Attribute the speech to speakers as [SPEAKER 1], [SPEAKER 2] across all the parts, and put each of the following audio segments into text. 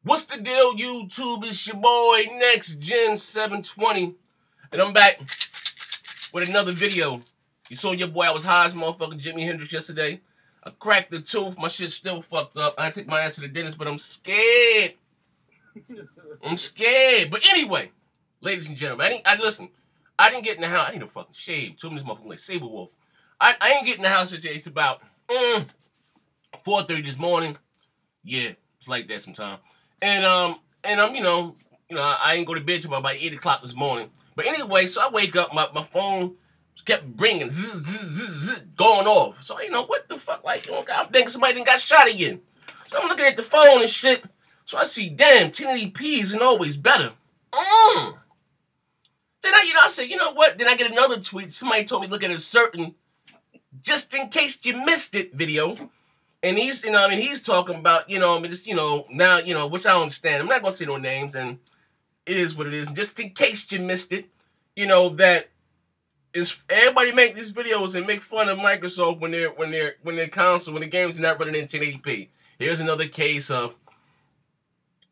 [SPEAKER 1] What's the deal, YouTube? It's your boy, Next Gen 720. And I'm back with another video. You saw your boy, I was high as motherfucking Jimi Hendrix yesterday. I cracked the tooth. My shit's still fucked up. I take my ass to the dentist, but I'm scared. I'm scared. But anyway, ladies and gentlemen, listen. I didn't get in the house. I need a fucking shave. Two minutes motherfucking like Saber Wolf. I ain't get in the house today. It's about 4:30 this morning. Yeah, it's like that sometimes. And I'm I ain't go to bed till about 8 o'clock this morning. But anyway, so I wake up, my phone kept ringing, zzz, zzz, zzz, zzz, going off. So what the fuck, like, I'm thinking somebody done got shot again. So I'm looking at the phone and shit. So I see, damn, 1080p isn't always better. Then I said, you know what? Then I get another tweet. Somebody told me look at a certain, just in case you missed it, video. And he's, he's talking about, now, which I don't understand. I'm not going to say no names, and it is what it is. And just in case you missed it, that is, everybody make these videos and make fun of Microsoft when their console, when the games are not running in 1080p. Here's another case of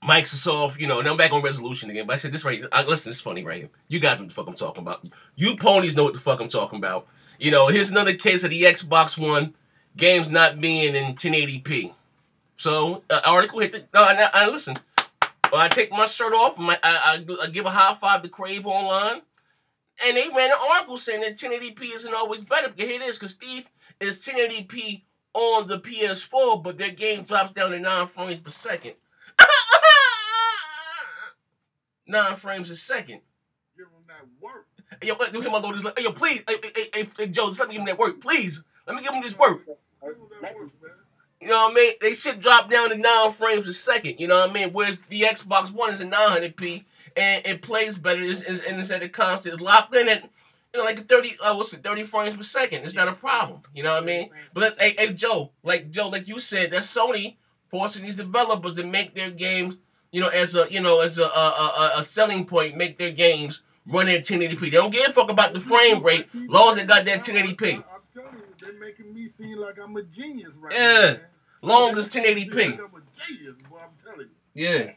[SPEAKER 1] Microsoft, and I'm back on resolution again. But I said this right here. Listen, it's funny right here. You guys know what the fuck I'm talking about. You ponies know what the fuck I'm talking about. Here's another case of the Xbox One games not being in 1080p. So, article hit the... listen. When I take my shirt off, I give a high five to Crave online. And they ran an article saying that 1080p isn't always better. Here it is, because Steve is 1080p on the PS4, but their game drops down to 9 frames per second. 9 frames a second.
[SPEAKER 2] Give them that work.
[SPEAKER 1] Hey, yo, let me get my load. Hey, yo, please. Hey, Joe, just let me give him that work, please. Let me give him this work. You know what I mean? They should drop down to 9 frames a second. You know what I mean? Whereas the Xbox One is at 900p and it plays better. And it's at a constant. It's locked in at, like 30 frames per second. It's not a problem. You know what I mean? But hey, Joe, like you said, that's Sony forcing these developers to make their games, as a selling point, make their games run at 1080p. They don't give a fuck about the frame rate, long as they got that 1080p.
[SPEAKER 2] I'm telling you, they're making me seem like I'm a genius right now.
[SPEAKER 1] Yeah, long as 1080p.
[SPEAKER 2] I'm a genius, boy, I'm telling you.
[SPEAKER 1] Yeah.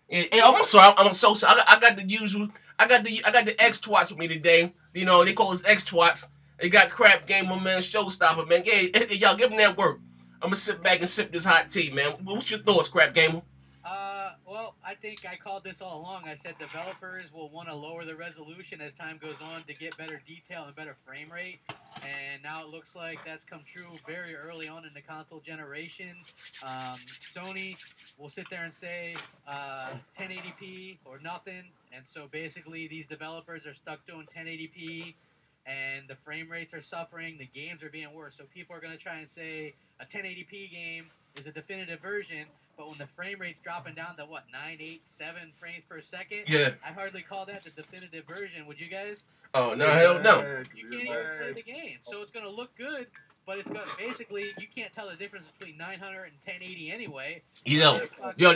[SPEAKER 1] Hey, I'm sorry. I'm so sorry. I got the usual. I got the X-Twats with me today. They call us X-Twats. They got Crap Gamer, man, Showstopper, man. Hey, y'all, give them that work. I'm gonna sit back and sip this hot tea, man. What's your thoughts, Crap Gamer?
[SPEAKER 3] Well, I think I called this all along. I said developers will want to lower the resolution as time goes on to get better detail and better frame rate. And now it looks like that's come true very early on in the console generation. Sony will sit there and say 1080p or nothing. And so basically these developers are stuck doing 1080p. And the frame rates are suffering, the games are being worse. So people are going to try and say a 1080p game is a definitive version, but when the frame rate's dropping down to, 9, 8, 7 frames per second?
[SPEAKER 1] Yeah.
[SPEAKER 3] I hardly call that the definitive version. Would you guys?
[SPEAKER 1] Oh, no, hell no.
[SPEAKER 3] You can't even play the game. So it's going to look good, but it's going to, basically, you can't tell the difference between 900 and 1080 anyway.
[SPEAKER 1] They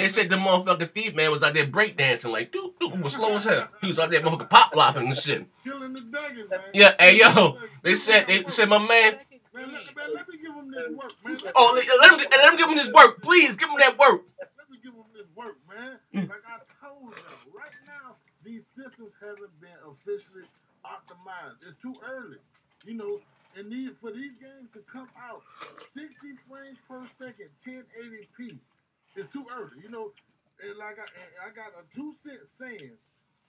[SPEAKER 1] said the motherfucking Thief Man was out there breakdancing, like, dude, was slow as hell. He was out there motherfucking pop-lopping and shit.
[SPEAKER 2] Killing the daggers, man.
[SPEAKER 1] Yeah, hey, yo, they said, my man.
[SPEAKER 2] Man, let me give him this work, man.
[SPEAKER 1] Let him give him this work. Please, give him that work.
[SPEAKER 2] Let me give him this work, man. Like I told you, right now, these systems haven't been officially optimized. It's too early. And for these games to come out 60 frames per second, 1080p, it's too early. And like I got a 2-cent saying,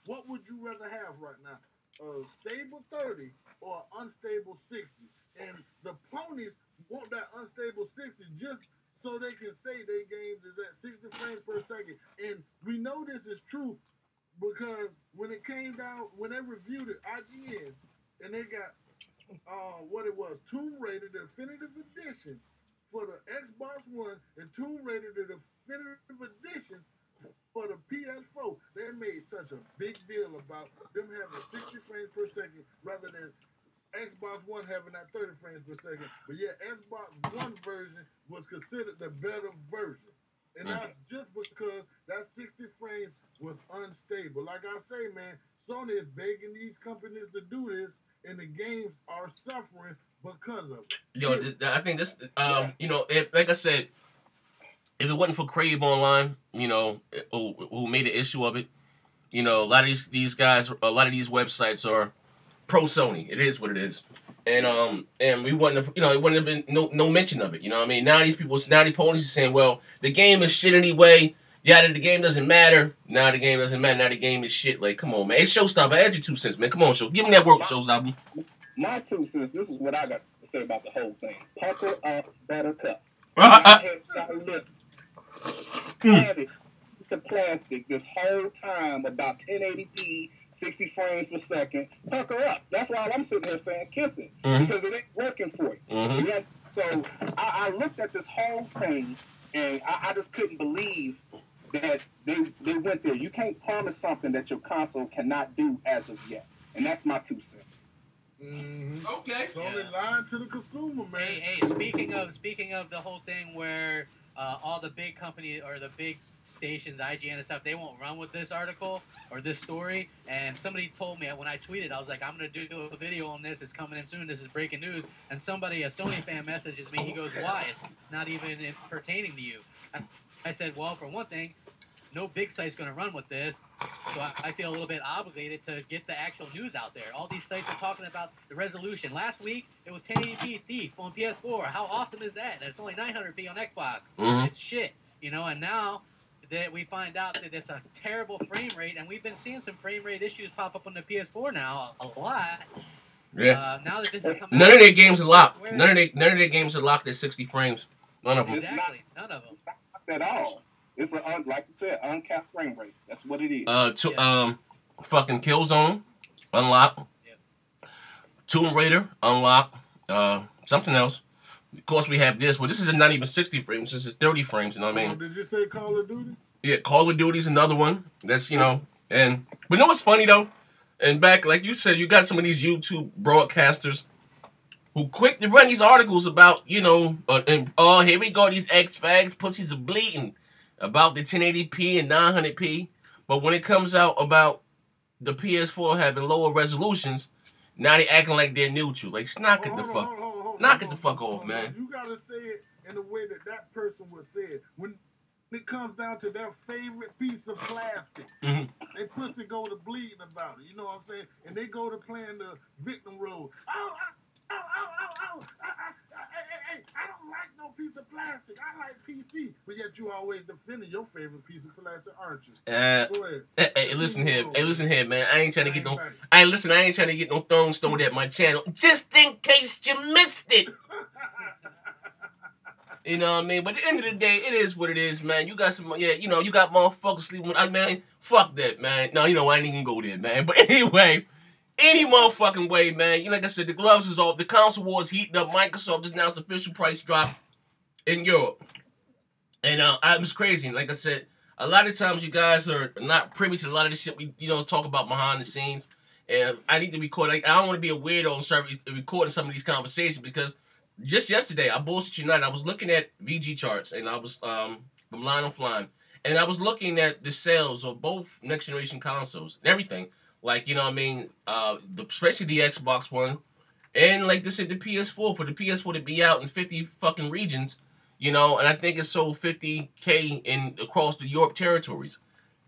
[SPEAKER 2] what would you rather have right now? A stable 30 or unstable 60? And the ponies want that unstable 60 just so they can say their games is at 60 frames per second. And we know this is true because when it came down, when they reviewed it, IGN, and they got Tomb Raider, the Definitive Edition for the Xbox One, and Tomb Raider, the Definitive Edition for the PS4. They made such a big deal about them having 60 frames per second rather than Xbox One having that 30 frames per second. But yeah, Xbox One version was considered the better version. And that's just because that 60 frames was unstable. Like I say, man, Sony is begging these companies to do this, and the games are suffering because of it.
[SPEAKER 1] I think this, like I said, if it wasn't for Crave Online, you know, who made an issue of it, you know, a lot of these guys, a lot of these websites are pro Sony. It is what it is. And we wouldn't have, you know, it wouldn't have been no mention of it. You know what I mean? Now the police are saying, well, the game is shit anyway. Yeah, the game doesn't matter. Now the game doesn't matter. Now the game is shit. Like, come on, man. Hey, Showstopper, add your 2 cents, man. Come on, show. Give me that work, Showstopper.
[SPEAKER 4] My 2 cents, this is what I got to say about the whole thing. Pucker up, buttercup. Added to plastic this whole time about 1080p, 60 frames per second. Pucker up. That's all I'm sitting here saying, kiss it. Because it ain't working for you. Yeah, so I looked at this whole thing, and I just couldn't believe that they went there. You can't promise something that your console cannot do as of yet. And that's my 2 cents.
[SPEAKER 1] Okay.
[SPEAKER 2] Sony lying to the consumer, man.
[SPEAKER 3] Hey, speaking of the whole thing where all the big companies or the big stations, IGN and stuff, they won't run with this article or this story. And somebody told me when I tweeted, I was like, I'm gonna do a video on this. It's coming in soon. This is breaking news. And somebody, a Sony fan, messages me. He goes, "Why? It's not even pertaining to you." I said, "Well, for one thing, no big site's going to run with this, so I feel a little bit obligated to get the actual news out there. All these sites are talking about the resolution. Last week, it was 1080p Thief on PS4. How awesome is that? And it's only 900p on Xbox. It's shit, you know, and now that we find out that it's a terrible frame rate, and we've been seeing some frame rate issues pop up on the PS4 now a lot.
[SPEAKER 1] Yeah.
[SPEAKER 3] Now that this is coming
[SPEAKER 1] None of their games are locked. None of their games are locked at 60 frames. None of them.
[SPEAKER 3] Exactly. None of them.
[SPEAKER 4] Not at all. It's like you said, uncapped frame rate. That's what it is.
[SPEAKER 1] Fucking Killzone, unlock.
[SPEAKER 3] Yep.
[SPEAKER 1] Tomb Raider, unlock. Something else. Of course, we have this. Well, this is not even 60 frames. This is 30 frames. You know what I mean?
[SPEAKER 2] Did you say Call of Duty?
[SPEAKER 1] Yeah, Call of Duty's another one. That's, you know, but you know what's funny though? And back, like you said, you got some of these YouTube broadcasters who quick to run these articles about, you know, here we go, these X-Fags, pussies are bleeding. About the 1080p and 900p, but when it comes out about the PS4 having lower resolutions, now they acting like they're neutral. Like, knock it the fuck off, man.
[SPEAKER 2] You gotta say it in the way that person would say it. When it comes down to their favorite piece of plastic, they pussy go to bleeding about it. You know what I'm saying? And they go to playing the victim role. Hey, I don't like no piece of plastic. I like PC. But yet you always defending your favorite piece of plastic, aren't you? Go ahead.
[SPEAKER 1] Hey, listen here, man. I ain't trying to get no thrones thrown at my channel. Just in case you missed it. You know what I mean? But at the end of the day, it is what it is, man. You got you got motherfuckers sleeping with, man, fuck that, man. No, you know, I ain't even go there, man. But anyway, any motherfucking way, man. You know, like I said, the gloves is off. The console wars heating up. Microsoft just announced the official price drop in Europe. And it was crazy. Like I said, a lot of times you guys are not privy to a lot of the shit we, talk about behind the scenes. And I need to record. Like, I don't want to be a weirdo and start recording some of these conversations because just yesterday, I bullshit you not. I was looking at VG charts and I was from Line on Flying. And I was looking at the sales of both next generation consoles and everything. Like, you know what I mean? Especially the Xbox One. And like they said, the PS4. For the PS4 to be out in 50 fucking regions, and I think it sold 50K across the Europe territories.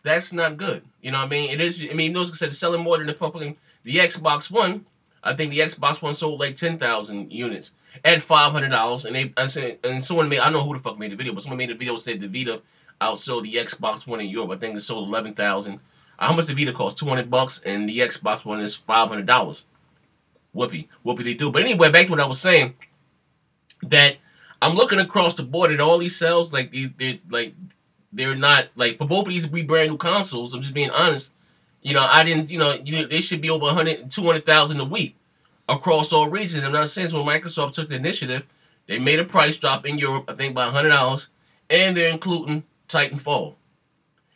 [SPEAKER 1] That's not good. You know what I mean? It is, those like I said, it's selling more than the Xbox One. I think the Xbox One sold like 10,000 units at $500. And someone made, I don't know who the fuck made the video, but someone made a video that said the Vita outsold the Xbox One in Europe. I think it sold 11,000. How much the Vita cost? $200, and the Xbox One is $500. Whoopie they do. But anyway, back to what I was saying, that I'm looking across the board at all these sales, like they're not like for both of these brand new consoles. I'm just being honest. They should be over 100, 200,000 a week across all regions. I'm not saying when Microsoft took the initiative, they made a price drop in Europe, I think by $100, and they're including Titanfall.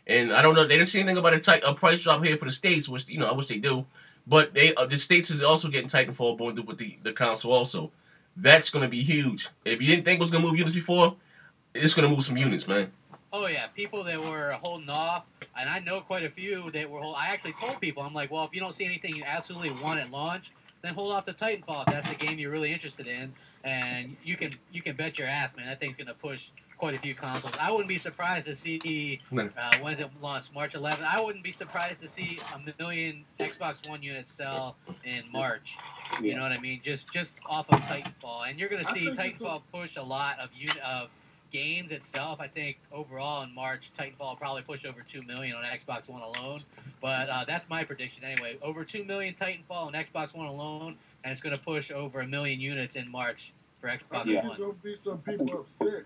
[SPEAKER 1] And I don't know, they didn't say anything about a price drop here for the States, which, I wish they do. But the States is also getting Titanfall going with the console also. That's going to be huge. If you didn't think it was going to move units before, it's going to move some units, man.
[SPEAKER 3] Oh, yeah. People that were holding off, and I know quite a few that were I actually told people, I'm like, well, if you don't see anything you absolutely want at launch, then hold off to Titanfall if that's the game you're really interested in. And you can bet your ass, man, that thing's going to push quite a few consoles. I wouldn't be surprised to see when's it launched, March 11th. I wouldn't be surprised to see 1 million Xbox One units sell in March. You know what I mean? Just off of Titanfall, and you're gonna see Titanfall push a lot of games itself. I think overall in March, Titanfall will probably push over 2 million on Xbox One alone. But that's my prediction anyway. Over 2 million Titanfall on Xbox One alone, and it's going to push over 1 million units in March for Xbox One.
[SPEAKER 2] There's going to be some people upset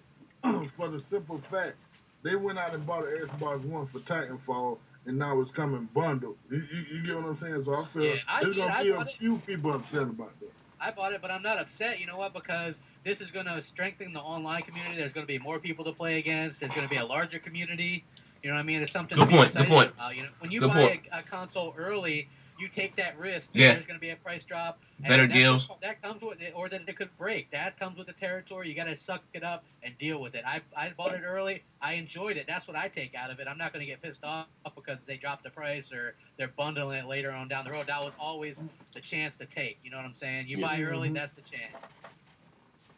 [SPEAKER 2] for the simple fact they went out and bought an Xbox One for Titanfall, and now it's coming bundled. You get what I'm saying? So I feel there's going to be a few people upset about that.
[SPEAKER 3] I bought it, but I'm not upset. You know what? Because this is going to strengthen the online community. There's going to be more people to play against. There's going to be a larger community. You know what I mean? It's something to be excited about. You know, when you buy a console early, you take that risk. There's going to be a price drop.
[SPEAKER 1] Better deals.
[SPEAKER 3] That comes with it, or that it could break. That comes with the territory. You got to suck it up and deal with it. I bought it early. I enjoyed it. That's what I take out of it. I'm not going to get pissed off because they dropped the price or they're bundling it later on down the road. That was always the chance to take. You know what I'm saying? You buy early, that's the chance.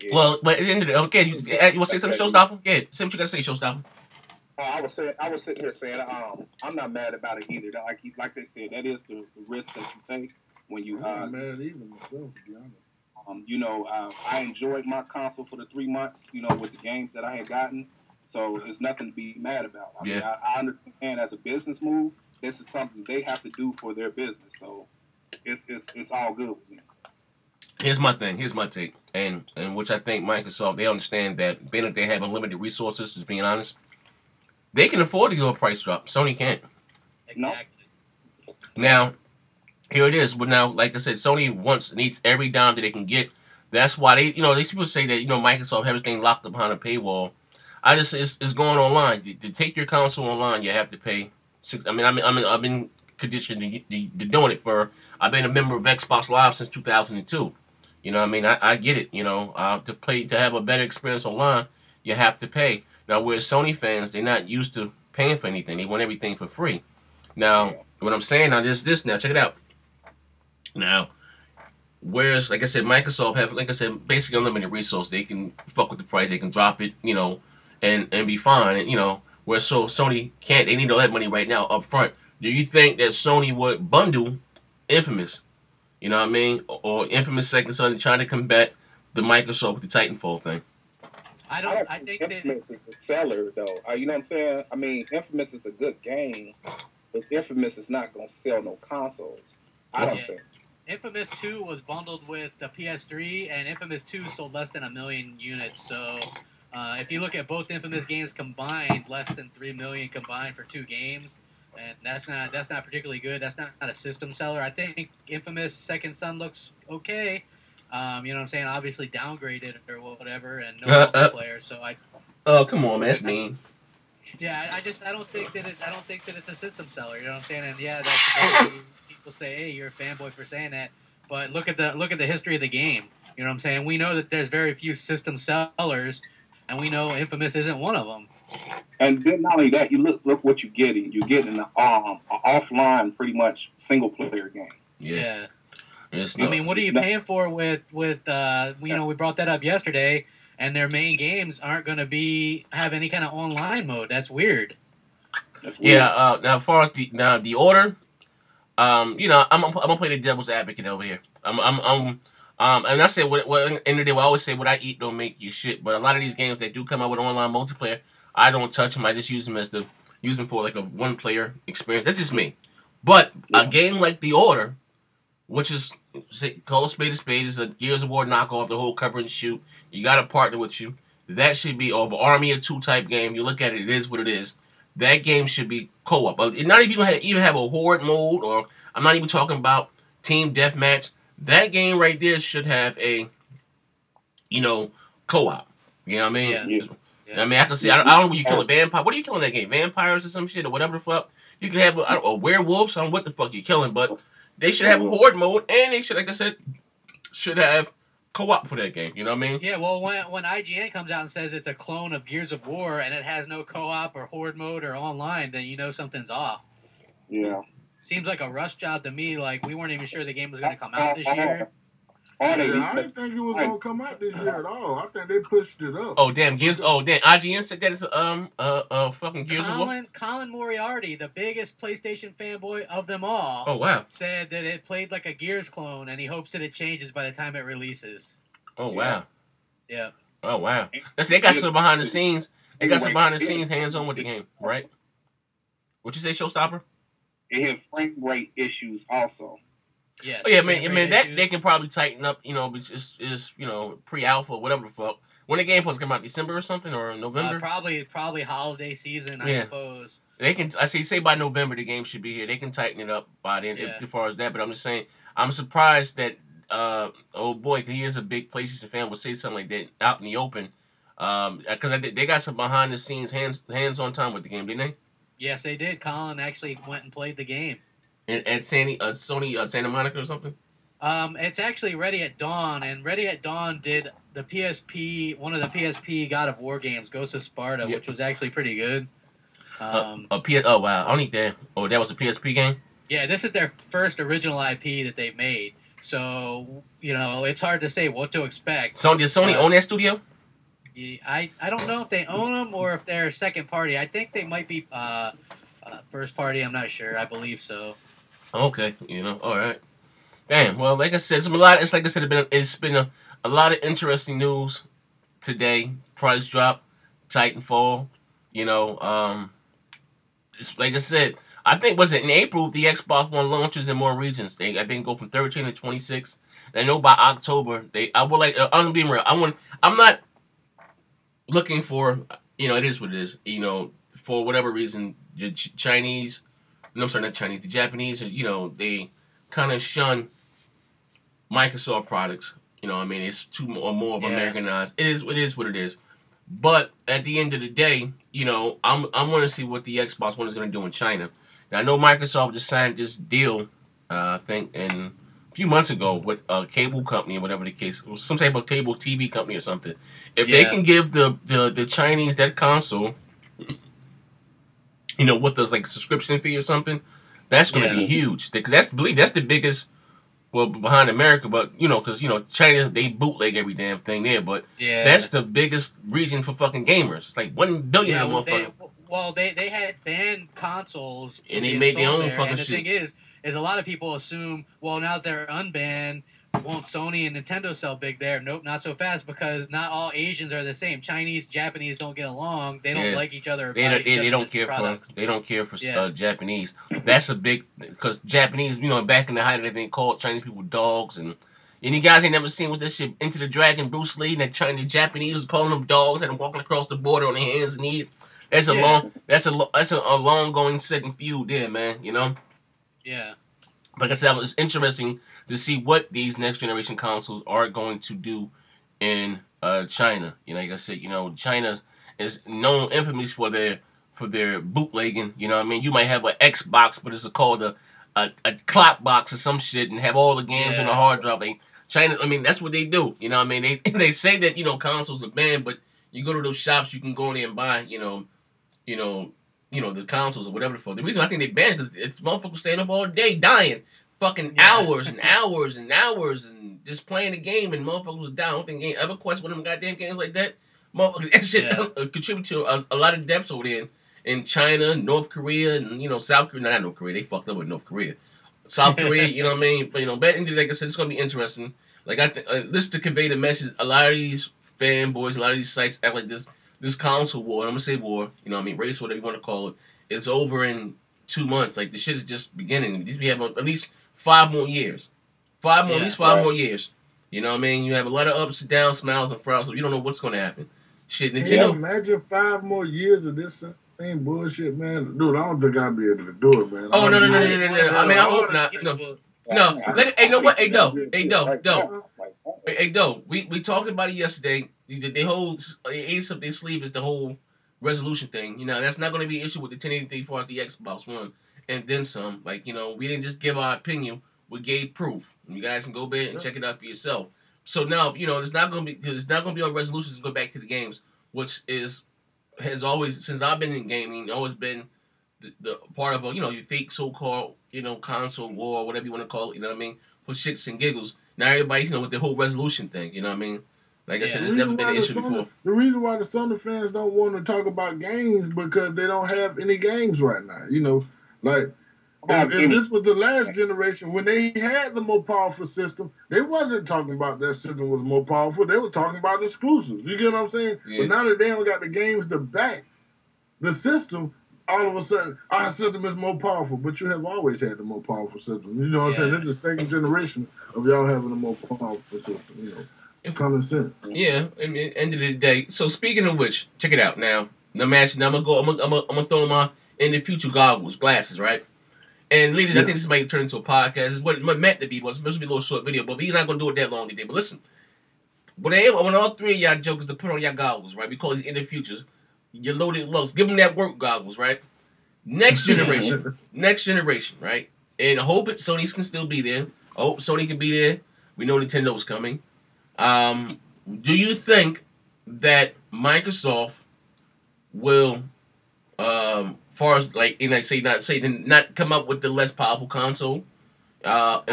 [SPEAKER 1] Yeah. Well, but at the end of the day, okay, you want to say something, Showstopper? Yeah, say what you got to say, Showstopper.
[SPEAKER 4] I was sitting here saying, I'm not mad about it either. Like they said, that is the risk that you take when you.
[SPEAKER 2] I'm not mad either myself, to be honest.
[SPEAKER 4] You know, I enjoyed my console for the 3 months. You know, with the games that I had gotten, so there's nothing to be mad about. I mean, I understand as a business move, this is something they have to do for their business. So it's all good with me.
[SPEAKER 1] Here's my thing. Here's my take, and which I think Microsoft, they understand that being that they have unlimited resources, just being honest. They can afford to do a price drop. Sony can't.
[SPEAKER 3] Exactly.
[SPEAKER 1] Now, here it is. But now, like I said, Sony needs every dime that they can get. That's why these people say that, Microsoft has everything locked behind a paywall. It's going online. To take your console online, you have to pay I've been conditioned to doing it I've been a member of Xbox Live since 2002. You know what I mean? I get it. To have a better experience online, you have to pay. Now, whereas Sony fans, they're not used to paying for anything. They want everything for free. Now, what I'm saying now, this now, check it out. Now, whereas, like I said, Microsoft have, like I said, basically unlimited resources. They can fuck with the price. They can drop it, and be fine. And, whereas Sony can't. They need all that money right now up front. Do you think that Sony would bundle Infamous? You know what I mean? Or Infamous Second Son, trying to combat the Microsoft with the Titanfall thing?
[SPEAKER 3] I think
[SPEAKER 4] Infamous is a seller, though. You know what I'm saying? I mean, Infamous is a good game, but Infamous is not going to sell no consoles. I don't think.
[SPEAKER 3] Infamous 2 was bundled with the PS3, and Infamous 2 sold less than 1 million units. So, if you look at both Infamous games combined, less than 3 million combined for 2 games, and that's not particularly good. That's not a system seller. I think Infamous Second Son looks okay. You know what I'm saying? Obviously downgraded or whatever, and no multiplayer. So
[SPEAKER 1] Oh, come on, man, that's mean.
[SPEAKER 3] Yeah, I don't think that it's a system seller. You know what I'm saying? And yeah, that's people say, hey, you're a fanboy for saying that. But look at the history of the game. You know what I'm saying? We know that there's very few system sellers, and we know Infamous isn't one of them.
[SPEAKER 4] And then not only that, you look what you're getting. You're getting an offline, pretty much single player game.
[SPEAKER 3] Yeah. I mean, what are you paying for with we brought that up yesterday, and their main games aren't going to have any kind of online mode. That's weird.
[SPEAKER 1] Yeah. Now, as far as the order, I'm gonna play the devil's advocate over here. And I say what in the day, I always say what I eat don't make you shit. But a lot of these games that do come out with online multiplayer, I don't touch them. I just use them for like a one player experience. That's just me. But a game like The Order, which is, call a spade, is a Gears of War knockoff, the whole cover and shoot. You got a partner with you. That should be an Army of Two type game. You look at it, it is what it is. That game should be co-op. Not even have a horde mode, or I'm not even talking about team deathmatch. That game right there should have a, co-op. You know what I mean? Yeah. I mean, I can see. I don't know what you kill a vampire. What are you killing in that game? Vampires or some shit or whatever the fuck. You can have a werewolf. I don't know what the fuck you're killing, but they should have a horde mode, and they should, like I said, should have co-op for that game. You know what I mean?
[SPEAKER 3] Yeah. Well, when IGN comes out and says it's a clone of Gears of War and it has no co-op or horde mode or online, then you know something's off.
[SPEAKER 4] Yeah.
[SPEAKER 3] Seems like a rush job to me. Like we weren't even sure the game was going to come out this year.
[SPEAKER 4] Or they
[SPEAKER 2] Yeah, I didn't think it was gonna come out this year at all. I think they pushed it up.
[SPEAKER 1] Oh damn, Gears. Oh damn, IGN said that it's fucking Gears of War.
[SPEAKER 3] Colin Moriarty, the biggest PlayStation fanboy of them all,
[SPEAKER 1] Oh wow.
[SPEAKER 3] said that it played like a Gears clone, and he hopes that it changes by the time it releases.
[SPEAKER 1] Oh wow.
[SPEAKER 3] Yeah.
[SPEAKER 1] Oh wow. They got some behind the scenes. They got some behind the scenes hands on with the game, right? What you say, Showstopper?
[SPEAKER 4] It had frame rate issues also.
[SPEAKER 3] Yes.
[SPEAKER 1] Oh yeah, man, that they can probably tighten up. You know, it's pre-alpha or whatever the fuck. When the game supposed to come out, December or something or November?
[SPEAKER 3] Probably holiday season, I suppose.
[SPEAKER 1] They can. I say by November the game should be here. They can tighten it up by then as far as that. But I'm just saying, I'm surprised that oh boy, 'cause he is a big PlayStation fan, would say something like that out in the open. Because they got some behind the scenes hands on time with the game, didn't they?
[SPEAKER 3] Yes, they did. Colin actually went and played the game.
[SPEAKER 1] At Sony Santa Monica or something.
[SPEAKER 3] It's actually Ready at Dawn, and Ready at Dawn did the PSP, one of the PSP God of War games, Ghost of Sparta, which was actually pretty good.
[SPEAKER 1] Oh wow, I need that. Oh, that was a PSP game.
[SPEAKER 3] Yeah, this is their first original IP that they've made, so it's hard to say what to expect.
[SPEAKER 1] So does Sony own that studio?
[SPEAKER 3] I don't know if they own them or if they're second party. I think they might be first party. I'm not sure. I believe so.
[SPEAKER 1] Okay, all right. Damn. Well, like I said, it's a lot. It's like I said, it's been a lot of interesting news today. Price drop, Titanfall. It's like I said. I think was it in April the Xbox One launches in more regions. I think go from 13 to 26. And I know by October I will like. I'm being real. I'm not looking for. It is what it is. For whatever reason, the Chinese. No, I'm sorry, not Chinese. The Japanese, they kind of shun Microsoft products. It's too or more of Americanized. It is what it is. But at the end of the day, I want to see what the Xbox One is going to do in China. Now, I know Microsoft just signed this deal, I think, a few months ago with a cable company or whatever the case. It was some type of cable TV company or something. If they can give the Chinese that console, with those like subscription fee or something, that's going to be huge. Because that's the biggest, well, behind America, but because China, they bootleg every damn thing there, but that's the biggest region for fucking gamers. It's like 1 billion of motherfuckers.
[SPEAKER 3] They had banned consoles,
[SPEAKER 1] and they made their own fucking
[SPEAKER 3] and
[SPEAKER 1] shit.
[SPEAKER 3] The thing is a lot of people assume, well, now that they're unbanned, won't Sony and Nintendo sell big there? Nope, not so fast, because not all Asians are the same. Chinese, Japanese don't get along. They don't like each other.
[SPEAKER 1] They don't care for Japanese. That's a big, because Japanese, back in the height of everything, called Chinese people dogs, and you guys ain't never seen what this shit Into the Dragon, Bruce Lee, and the Japanese was calling them dogs, and them walking across the border on their hands and knees. That's a long going second feud there, man.
[SPEAKER 3] Yeah.
[SPEAKER 1] Like I said, it's interesting to see what these next generation consoles are going to do in China. Like I said, China is known infamous for their bootlegging. You might have an Xbox, but it's called a clock box or some shit, and have all the games on the hard drive. China, that's what they do. They say that consoles are banned, but you go to those shops, you can go there and buy the consoles or whatever the fuck. The reason I think they banned it is it's motherfuckers staying up all day dying. Fucking hours and hours and hours and just playing the game, and motherfuckers was down. I don't think they ever quest one of them goddamn games like that. Motherfuckers, that shit contribute to a lot of deaths over there in China, North Korea, and South Korea. Not North Korea. They fucked up with North Korea. South Korea, you know what I mean? But back into, like I said, it's gonna be interesting. Like I think this to convey the message. A lot of these fanboys, a lot of these sites act like this console war. I'm gonna say war. Race, whatever you want to call it. It's over in 2 months. Like the shit is just beginning. We have at least 5 more years. At least 5 more years. You have a lot of ups and downs, smiles and frowns, so you don't know what's going to happen. Shit, Nintendo.
[SPEAKER 2] Can you imagine 5 more years of this same bullshit, man? Dude, I don't think I'll be able to do it, man.
[SPEAKER 1] Oh, no. I hope not. No. Hey, know what? Hey, Doe. We talked about it yesterday. They hold ace up their sleeve is the whole resolution thing. That's not going to be an issue with the 1080 for the Xbox One. And then some. We didn't just give our opinion. We gave proof. You guys can go back and check it out for yourself. So now, it's not gonna be on resolutions. Go back to the games, which has always, since I've been in gaming, always been the part of your fake so-called console war, whatever you want to call it. For shits and giggles. Now everybody's, with the whole resolution thing, you know what I mean? Like I said,
[SPEAKER 2] The
[SPEAKER 1] it's never been an issue before.
[SPEAKER 2] The reason why the Sony fans don't want to talk about games because they don't have any games right now. Like if this was the last generation, when they had the more powerful system, they wasn't talking about their system was more powerful. They were talking about exclusives. You get what I'm saying? Yeah. But now that they don't got the games to back the system, all of a sudden our system is more powerful. But you have always had the more powerful system. You know what I'm saying? This is the second generation of y'all having a more powerful system. Common sense.
[SPEAKER 1] Yeah, I mean, end of the day. So speaking of which, check it out now. I'm gonna throw my in the future glasses, right? And ladies, I think this might turn into a podcast. It's what it meant to be. Was supposed to be a little short video, but we're not gonna do it that long today. But listen, when all three of y'all jokers to put on your goggles, right? We call these in the futures. Your loaded looks. Give them that work goggles, right? Next generation, right? And I hope Sony can still be there. I hope Sony can be there. We know Nintendo's coming. Do you think that Microsoft will, far as not come up with the less powerful console? Do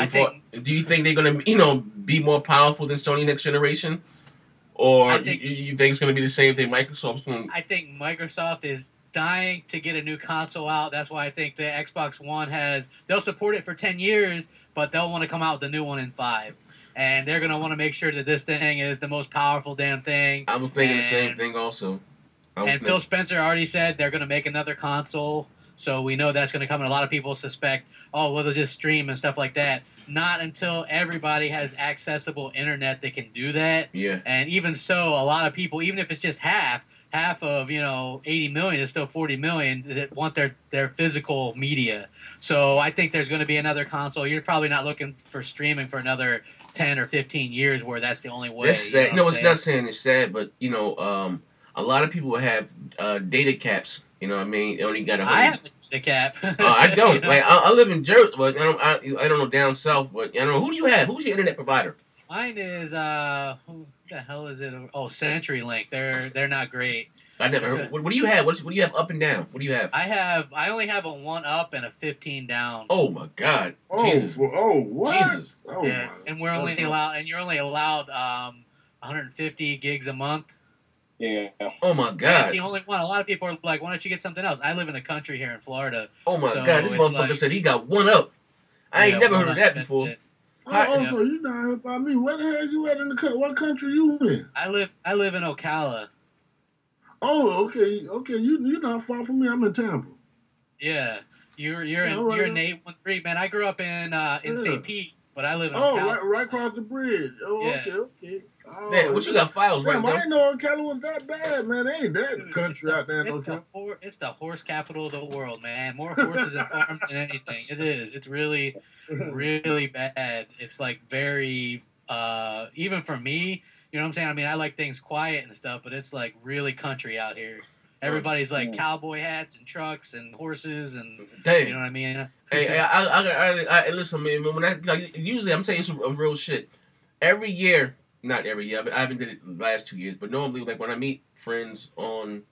[SPEAKER 1] you think they're gonna, be more powerful than Sony next generation, or you think it's gonna be the same thing? Microsoft's going.
[SPEAKER 3] I think Microsoft is dying to get a new console out. That's why I think the Xbox One they'll support it for 10 years, but they'll want to come out with a new one in 5. And they're going to want to make sure that this thing is the most powerful damn thing.
[SPEAKER 1] I was thinking the same thing also.
[SPEAKER 3] Phil Spencer already said they're going to make another console. So we know that's going to come. And a lot of people suspect, they'll just stream and stuff like that. Not until everybody has accessible internet that can do that.
[SPEAKER 1] Yeah.
[SPEAKER 3] And even so, a lot of people, even if it's just half of, 80 million is still 40 million that want their physical media. So I think there's going to be another console. You're probably not looking for streaming for another 10 or 15 years where that's the only way.
[SPEAKER 1] That's sad. It's not saying it's sad, but a lot of people have data caps. You know what I mean? They only got
[SPEAKER 3] I have a data cap.
[SPEAKER 1] I don't. I live in Jersey, but I don't know down south. But who do you have? Who's your internet provider?
[SPEAKER 3] Mine is who the hell is it? Oh, CenturyLink. They're not great.
[SPEAKER 1] I never heard. What do you have? What do you have up and down? What do you have?
[SPEAKER 3] I only have a 1 up and a 15 down.
[SPEAKER 1] Oh my God! Jesus!
[SPEAKER 2] What?
[SPEAKER 1] Jesus!
[SPEAKER 2] Oh
[SPEAKER 3] yeah. And you're only allowed 150 gigs a month.
[SPEAKER 4] Yeah.
[SPEAKER 1] Oh my God!
[SPEAKER 3] That's the only one. A lot of people are like, "Why don't you get something else?" I live in the country here in Florida.
[SPEAKER 1] Oh my God! This motherfucker said he got 1 up. I ain't never heard of that before.
[SPEAKER 2] So you not here by me? Where the hell you at in the country? What country you in?
[SPEAKER 3] I live in Ocala.
[SPEAKER 2] Oh, okay. You're not far from me. I'm in Tampa.
[SPEAKER 3] Yeah, you're in 813, man. I grew up in St. Pete, but I live in Ocala.
[SPEAKER 2] right across the bridge. Oh,
[SPEAKER 3] yeah.
[SPEAKER 2] Okay. Oh,
[SPEAKER 1] man, what you got files right now?
[SPEAKER 2] I didn't know Ocala was that bad, man. They ain't that country out there in Ocala.
[SPEAKER 3] It's the horse capital of the world, man. More horses and farms than anything. It is. It's really, really bad. It's like very, even for me, you know what I'm saying? I mean, I like things quiet and stuff, but it's like really country out here. Everybody's like cowboy hats and trucks and horses and
[SPEAKER 1] damn.
[SPEAKER 3] You know what I mean?
[SPEAKER 1] Hey, I listen, man. When usually I'm telling you some real shit. Every year, not every year, but I haven't did it the last 2 years. But normally, like when I meet friends on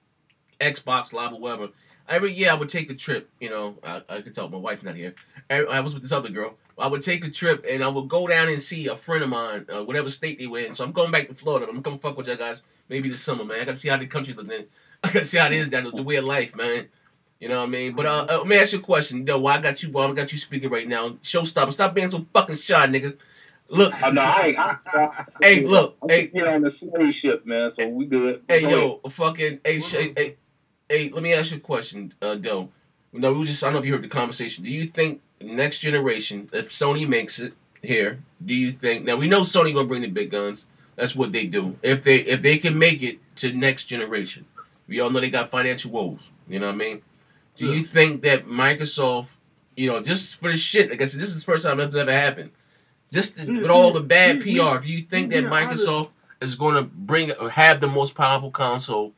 [SPEAKER 1] Xbox Live or whatever, every year I would take a trip. I could tell my wife not here. I was with this other girl. I would take a trip and I would go down and see a friend of mine, whatever state they were in. So I'm going back to Florida. I'm gonna come fuck with y'all guys maybe this summer, man. I gotta see how the country looks. I gotta see how it is down the way of life, man. You know what I mean? But let me ask you a question, though. Why I got you speaking right now? Showstopper, stop being so fucking shy, nigga. Look.
[SPEAKER 4] No,
[SPEAKER 1] hey, look.
[SPEAKER 4] Hey, get on the slave ship, man. So we good.
[SPEAKER 1] Hey, yo, fucking. Hey, let me ask you a question, though. I don't know if you heard the conversation. Do you think next generation, if Sony makes it here, do you think? Now we know Sony gonna bring the big guns. That's what they do. If they can make it to next generation, we all know they got financial woes. You know what I mean? Do you think that Microsoft, just for the shit, like I said, this is the first time that's ever happened. With all the bad PR, do you think that Microsoft is going to have the most powerful console?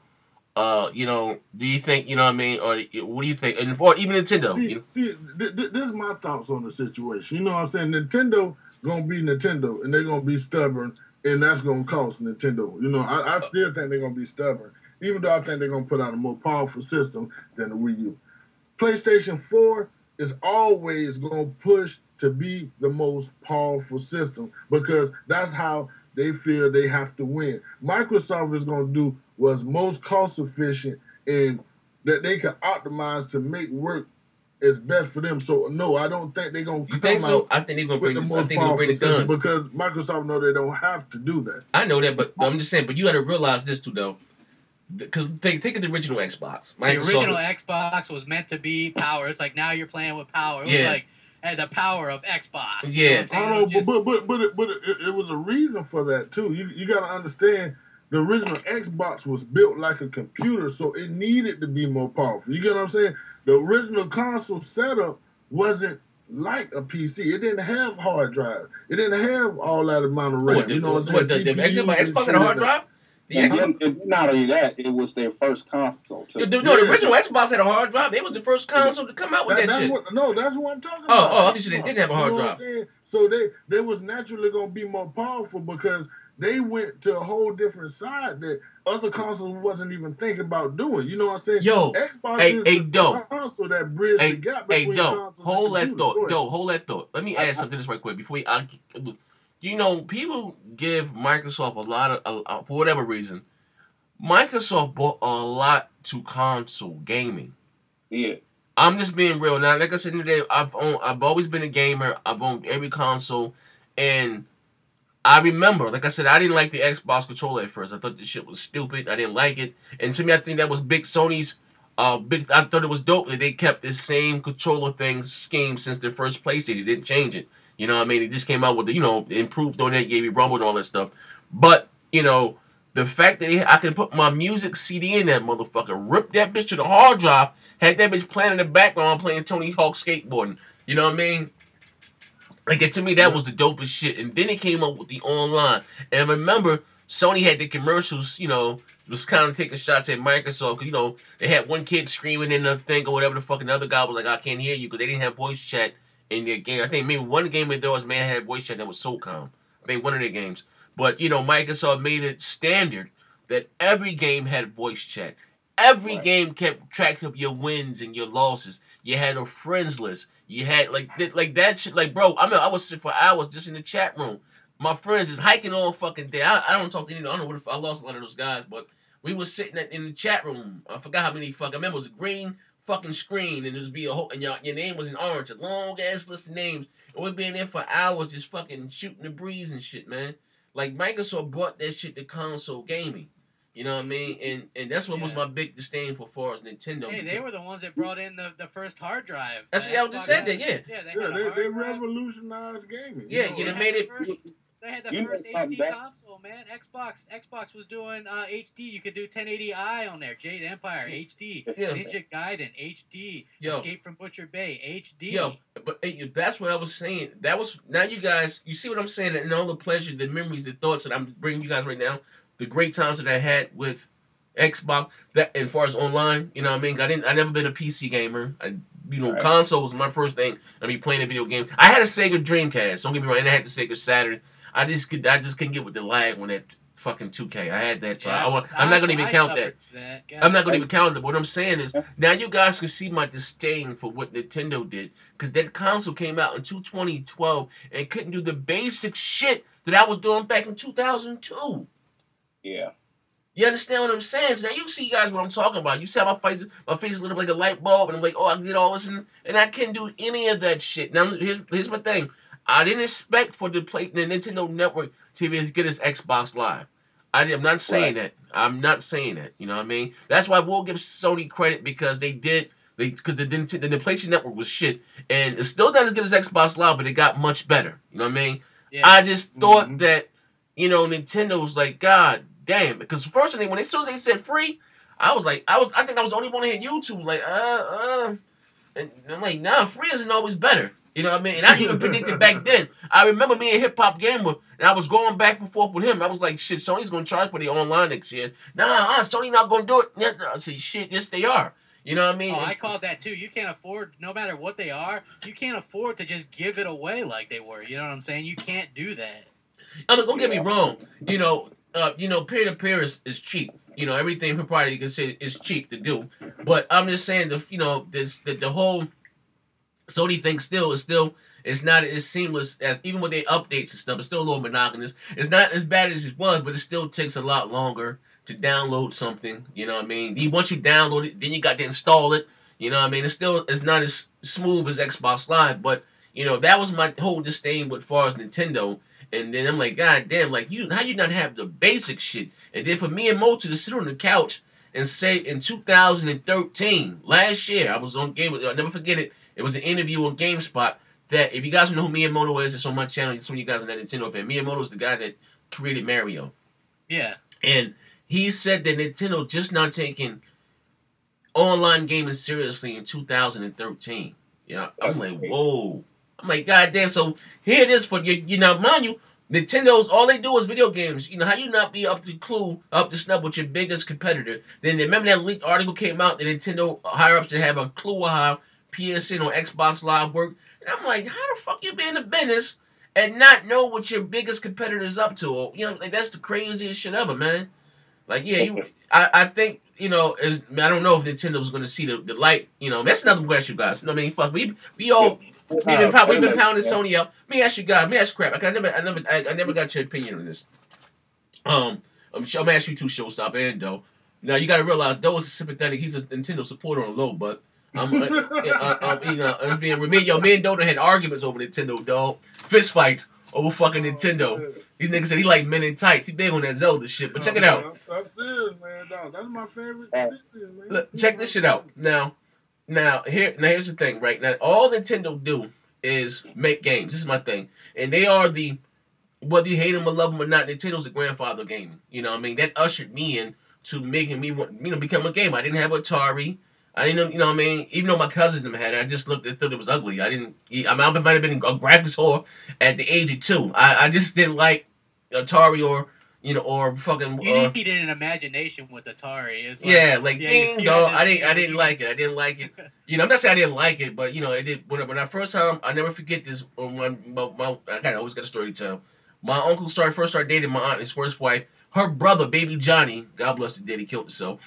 [SPEAKER 1] Do you think, you know what I mean? Or what do you think? And for even Nintendo.
[SPEAKER 2] This is my thoughts on the situation. You know what I'm saying? Nintendo going to be Nintendo, and they're going to be stubborn, and that's going to cost Nintendo. I still think they're going to be stubborn, even though I think they're going to put out a more powerful system than the Wii U. PlayStation 4 is always going to push to be the most powerful system because that's how they feel they have to win. Microsoft is going to do what's most cost efficient and that they can optimize to make work as best for them. So no, I don't think they're going to come out.
[SPEAKER 1] I think they're going to bring
[SPEAKER 2] the most powerful system because Microsoft know they don't have to do that.
[SPEAKER 1] I know that, but I'm just saying. But you got to realize this too, though. Because think of the original Xbox.
[SPEAKER 3] The original Xbox was meant to be power. It's like now you're playing with power. It was like the power of Xbox.
[SPEAKER 1] Yeah,
[SPEAKER 2] I don't know, but it was a reason for that too. You got to understand, the original Xbox was built like a computer, so it needed to be more powerful. You get what I'm saying? The original console setup wasn't like a PC. It didn't have hard drive. It didn't have all that amount of RAM. You know what I'm saying?
[SPEAKER 1] The Xbox had a hard drive?
[SPEAKER 4] And not only that, it was their first console. Too.
[SPEAKER 1] The original Xbox had a hard drive. It was the first console to come out with that shit.
[SPEAKER 2] That's what I'm talking about.
[SPEAKER 1] Oh, obviously they didn't have a hard drive.
[SPEAKER 2] So they was naturally going to be more powerful because they went to a whole different side that other consoles wasn't even thinking about doing. You know what I'm saying?
[SPEAKER 1] Yo,
[SPEAKER 2] Xbox is the console that bridged the gap between consoles and
[SPEAKER 1] hold that thought. Let me add something this right quick before you know, people give Microsoft a lot of, for whatever reason, Microsoft bought a lot to console gaming.
[SPEAKER 4] Yeah.
[SPEAKER 1] I'm just being real. Now, like I said today, I've always been a gamer. I've owned every console. And I remember, like I said, I didn't like the Xbox controller at first. I thought this shit was stupid. I didn't like it. And to me, I think that was big Sony's, I thought it was dope that they kept this same controller scheme since their first PlayStation. They didn't change it. You know what I mean? It just came out with the, improved on that, gave you Rumble and all that stuff. But, the fact that I can put my music CD in that motherfucker, rip that bitch to the hard drive, had that bitch playing in the background playing Tony Hawk skateboarding. You know what I mean? Like, to me, that was the dopest shit. And then it came up with the online. And I remember Sony had the commercials, was kind of taking shots at Microsoft. Because, they had one kid screaming in the thing or whatever the fuck, and the other guy was like, I can't hear you, because they didn't have voice chat in their game. I think maybe one game that there was had voice chat that was SOCOM. I think one of their games. But, Microsoft made it standard that every game had voice chat. Every game kept track of your wins and your losses. You had a friends list. You had, like that shit. Like, bro, I was sitting for hours just in the chat room. My friends is hiking all fucking day. I don't talk to anyone. I don't know what if I lost a lot of those guys, but we was sitting in the chat room. I forgot how many fucking, I remember it was a green fucking screen, and it would be a whole, and your name was in orange, a long ass list of names, and we'd be in there for hours just fucking shooting the breeze and shit, man. Like, Microsoft brought that shit to console gaming. You know what I mean? And that's what was my big disdain for far as Nintendo.
[SPEAKER 3] Hey, they were the ones that brought in the first hard drive.
[SPEAKER 1] That's what I just said that, yeah.
[SPEAKER 2] They revolutionized gaming.
[SPEAKER 1] Yeah, they made it.
[SPEAKER 3] They had the first HD console, man. Xbox was doing HD. You could do 1080i on there. Jade Empire, HD. Ninja Gaiden, HD. Escape from Butcher Bay, HD.
[SPEAKER 1] But hey, that's what I was saying. That was, now you guys, you see what I'm saying? And all the pleasure, the memories, the thoughts that I'm bringing you guys right now, the great times that I had with Xbox, that as far as online, you know what I mean? I never been a PC gamer. Console was my first thing. I mean, playing a video game. I had a Sega Dreamcast. Don't get me wrong. And I had the Sega Saturn. I just couldn't get with the lag on that fucking 2K. I had that, so I'm not gonna even count that. I'm not gonna even count it. What I'm saying is, now you guys can see my disdain for what Nintendo did, because that console came out in 2012 and couldn't do the basic shit that I was doing back in 2002.
[SPEAKER 4] Yeah.
[SPEAKER 1] You understand what I'm saying? So now you see, guys, what I'm talking about. You see how my face lit up like a light bulb, and I'm like, oh, I did all this, and I can't do any of that shit. Now, here's my thing. I didn't expect for the Nintendo Network to get us Xbox Live. I'm not saying that. I'm not saying that. You know what I mean? That's why we'll give Sony credit, because because the PlayStation Network was shit, and it's still not as good as Xbox Live, but it got much better. You know what I mean? Yeah. I just thought that, Nintendo's like, God damn, because first thing, as soon as they said free, I think I was the only one that had YouTube, like, and I'm like, nah, free isn't always better. You know what I mean? And I even predicted back then. I remember me and Hip Hop Gamer, and I was going back and forth with him. I was like, shit, Sony's going to charge for the online next year. Nah, Sony not going to do it. I said, shit, yes, they are. You know what I mean?
[SPEAKER 3] Oh, I called that too. You can't afford, no matter what they are, you can't afford to just give it away like they were. You know what I'm saying? You can't do that.
[SPEAKER 1] I mean, don't get me wrong. Peer-to-peer is cheap. Everything proprietary you can say is cheap to do. But I'm just saying, the whole Sony thinks it's not as seamless as even with their updates and stuff. It's still a little monotonous. It's not as bad as it was, but it still takes a lot longer to download something. You know what I mean? Once you download it, then you got to install it. You know what I mean? It's not as smooth as Xbox Live, but you know that was my whole disdain with far as Nintendo. And then I'm like, God damn, like how you not have the basic shit? And then for me and Mo to sit on the couch and say in 2013, last year, I was on Game. I'll never forget it. It was an interview on GameSpot. That if you guys know who Miyamoto is, it's on my channel. Some of you guys are not Nintendo fan. Miyamoto is the guy that created Mario.
[SPEAKER 3] Yeah.
[SPEAKER 1] And he said that Nintendo just not taking online gaming seriously in 2013. Yeah, I'm like, whoa. I'm like, God damn. So here it is for you. You know, mind you, Nintendo's all they do is video games. You know, how you not be up to snuff with your biggest competitor? Then remember that leaked article came out that Nintendo higher ups didn't have a clue of how PSN or Xbox Live worked. And I'm like, how the fuck you be in the business and not know what your biggest competitor's up to? Or, you know, like that's the craziest shit ever, man. Like, yeah, I think, you know, I don't know if Nintendo's going to see the light. You know, that's another question, guys. You know what I mean? Fuck, we all. We've been pounding Sony out. Let me ask you guys. Let me ask crap. I never got your opinion on this. I'm gonna ask you two, Showstopper and Doe. Now you got to realize Doe is sympathetic. He's a Nintendo supporter on low, but you know, it's being me and Doe had arguments over Nintendo, dog. Fist fights over fucking Nintendo. These niggas said he like Men in Tights. He big on that Zelda shit. But check it out.
[SPEAKER 2] I'm serious, man, dog. That's my favorite series, man.
[SPEAKER 1] Look, check this shit out. Now here's the thing, right? Now all Nintendo do is make games. This is my thing. And they are whether you hate them or love them or not, Nintendo's the grandfather of gaming. You know what I mean? That ushered me in to making me want, you know, become a gamer. I didn't have Atari. I didn't know, you know what I mean? Even though my cousins them had it, I just thought it was ugly. I might have been a graphics whore at the age of 2. I just didn't like Atari or, you know, or fucking.
[SPEAKER 3] You needed an imagination with Atari. It's
[SPEAKER 1] dog. I didn't like it. I didn't like it. You know, I'm not saying I didn't like it, but you know, it did. When I first time, I never forget this. When I always got a story to tell. My uncle first started dating my aunt, his first wife. Her brother, baby Johnny, God bless the dead, he killed himself.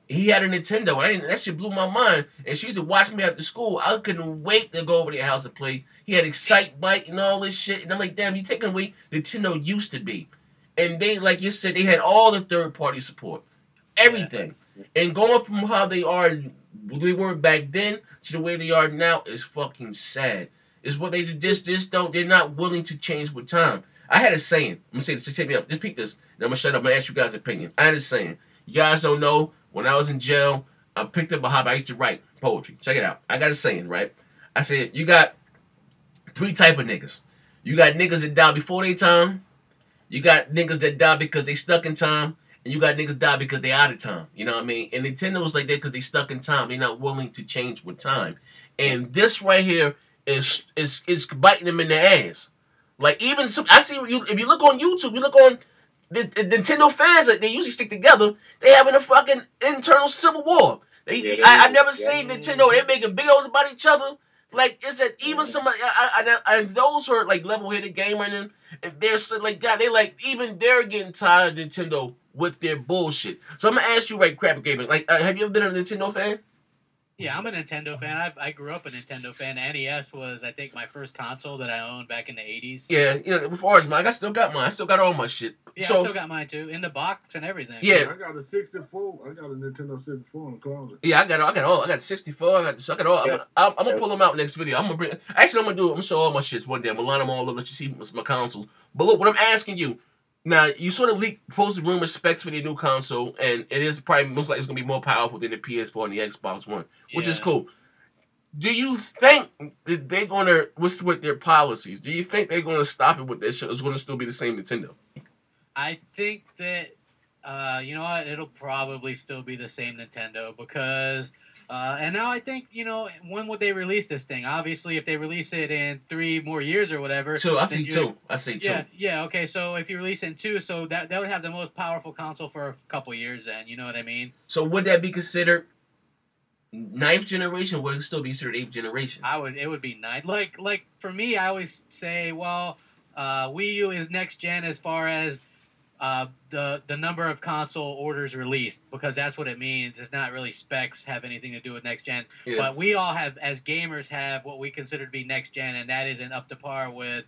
[SPEAKER 1] He had a Nintendo. That shit blew my mind. And she used to watch me after school. I couldn't wait to go over to their house and play. He had Excitebike and all this shit. And I'm like, damn, you taking away Nintendo used to be. And they, like you said, they had all the third-party support. Everything. And going from how they were back then to the way they are now is fucking sad. It's what they just don't, they're not willing to change with time. I had a saying. I'm going to say this, check me out. Just peek this. And I'm going to shut up and ask you guys' opinion. I had a saying. You guys don't know, when I was in jail, I picked up a hobby. I used to write poetry. Check it out. I got a saying, right? I said, you got 3 type of niggas. You got niggas that die before their time. You got niggas that die because they stuck in time. And you got niggas die because they out of time. You know what I mean? And Nintendo's like that because they stuck in time. They're not willing to change with time. And this right here is biting them in the ass. Like, even I see if you look on YouTube, you look on the Nintendo fans, they usually stick together. They having a fucking internal civil war. I've never seen Nintendo. They're making videos about each other. Like, is that even somebody? And those who are like level-headed gamer and they're like, God, even they're getting tired of Nintendo with their bullshit. So I'm gonna ask you, right, Crap Gaming. Like, have you ever been a Nintendo fan?
[SPEAKER 3] Yeah, I'm a Nintendo fan. I grew up a Nintendo fan. NES was, I think, my first console that I owned back in the 80s.
[SPEAKER 1] Yeah, you know, as far as mine, I still got mine. I still got all my shit.
[SPEAKER 3] Yeah, I still got mine, too. In the box and everything.
[SPEAKER 1] Yeah.
[SPEAKER 2] I got a 64. I got a Nintendo 64 in the closet.
[SPEAKER 1] Yeah, I got all. I got 64. I got all. Yeah. I'm gonna pull them out next video. I'm gonna show all my shits one day. I'm gonna line them all up. Let you see my consoles. But look, what I'm asking you, now, you sort of leaked posted rumor specs for the new console, and it is probably most likely it's gonna be more powerful than the PS4 and the Xbox One, which is cool. Do you think that they're gonna, with their policies, do you think they're gonna stop it with this shit? It's gonna still be the same Nintendo?
[SPEAKER 3] I think that, you know what, it'll probably still be the same Nintendo because, and now I think, you know, when would they release this thing? Obviously, if they release it in 3 more years or whatever.
[SPEAKER 1] 2, I see 2. I see 2.
[SPEAKER 3] Yeah, okay, so if you release it in 2, so that would have the most powerful console for a couple years then, you know what I mean?
[SPEAKER 1] So would that be considered 9th generation, or would it still be considered 8th generation?
[SPEAKER 3] It would be 9th. Like for me, I always say, well, Wii U is next gen as far as The number of console orders released, because that's what it means. It's not really specs have anything to do with next gen.
[SPEAKER 1] Yeah.
[SPEAKER 3] But we all have, as gamers, have what we consider to be next gen, and that isn't up to par with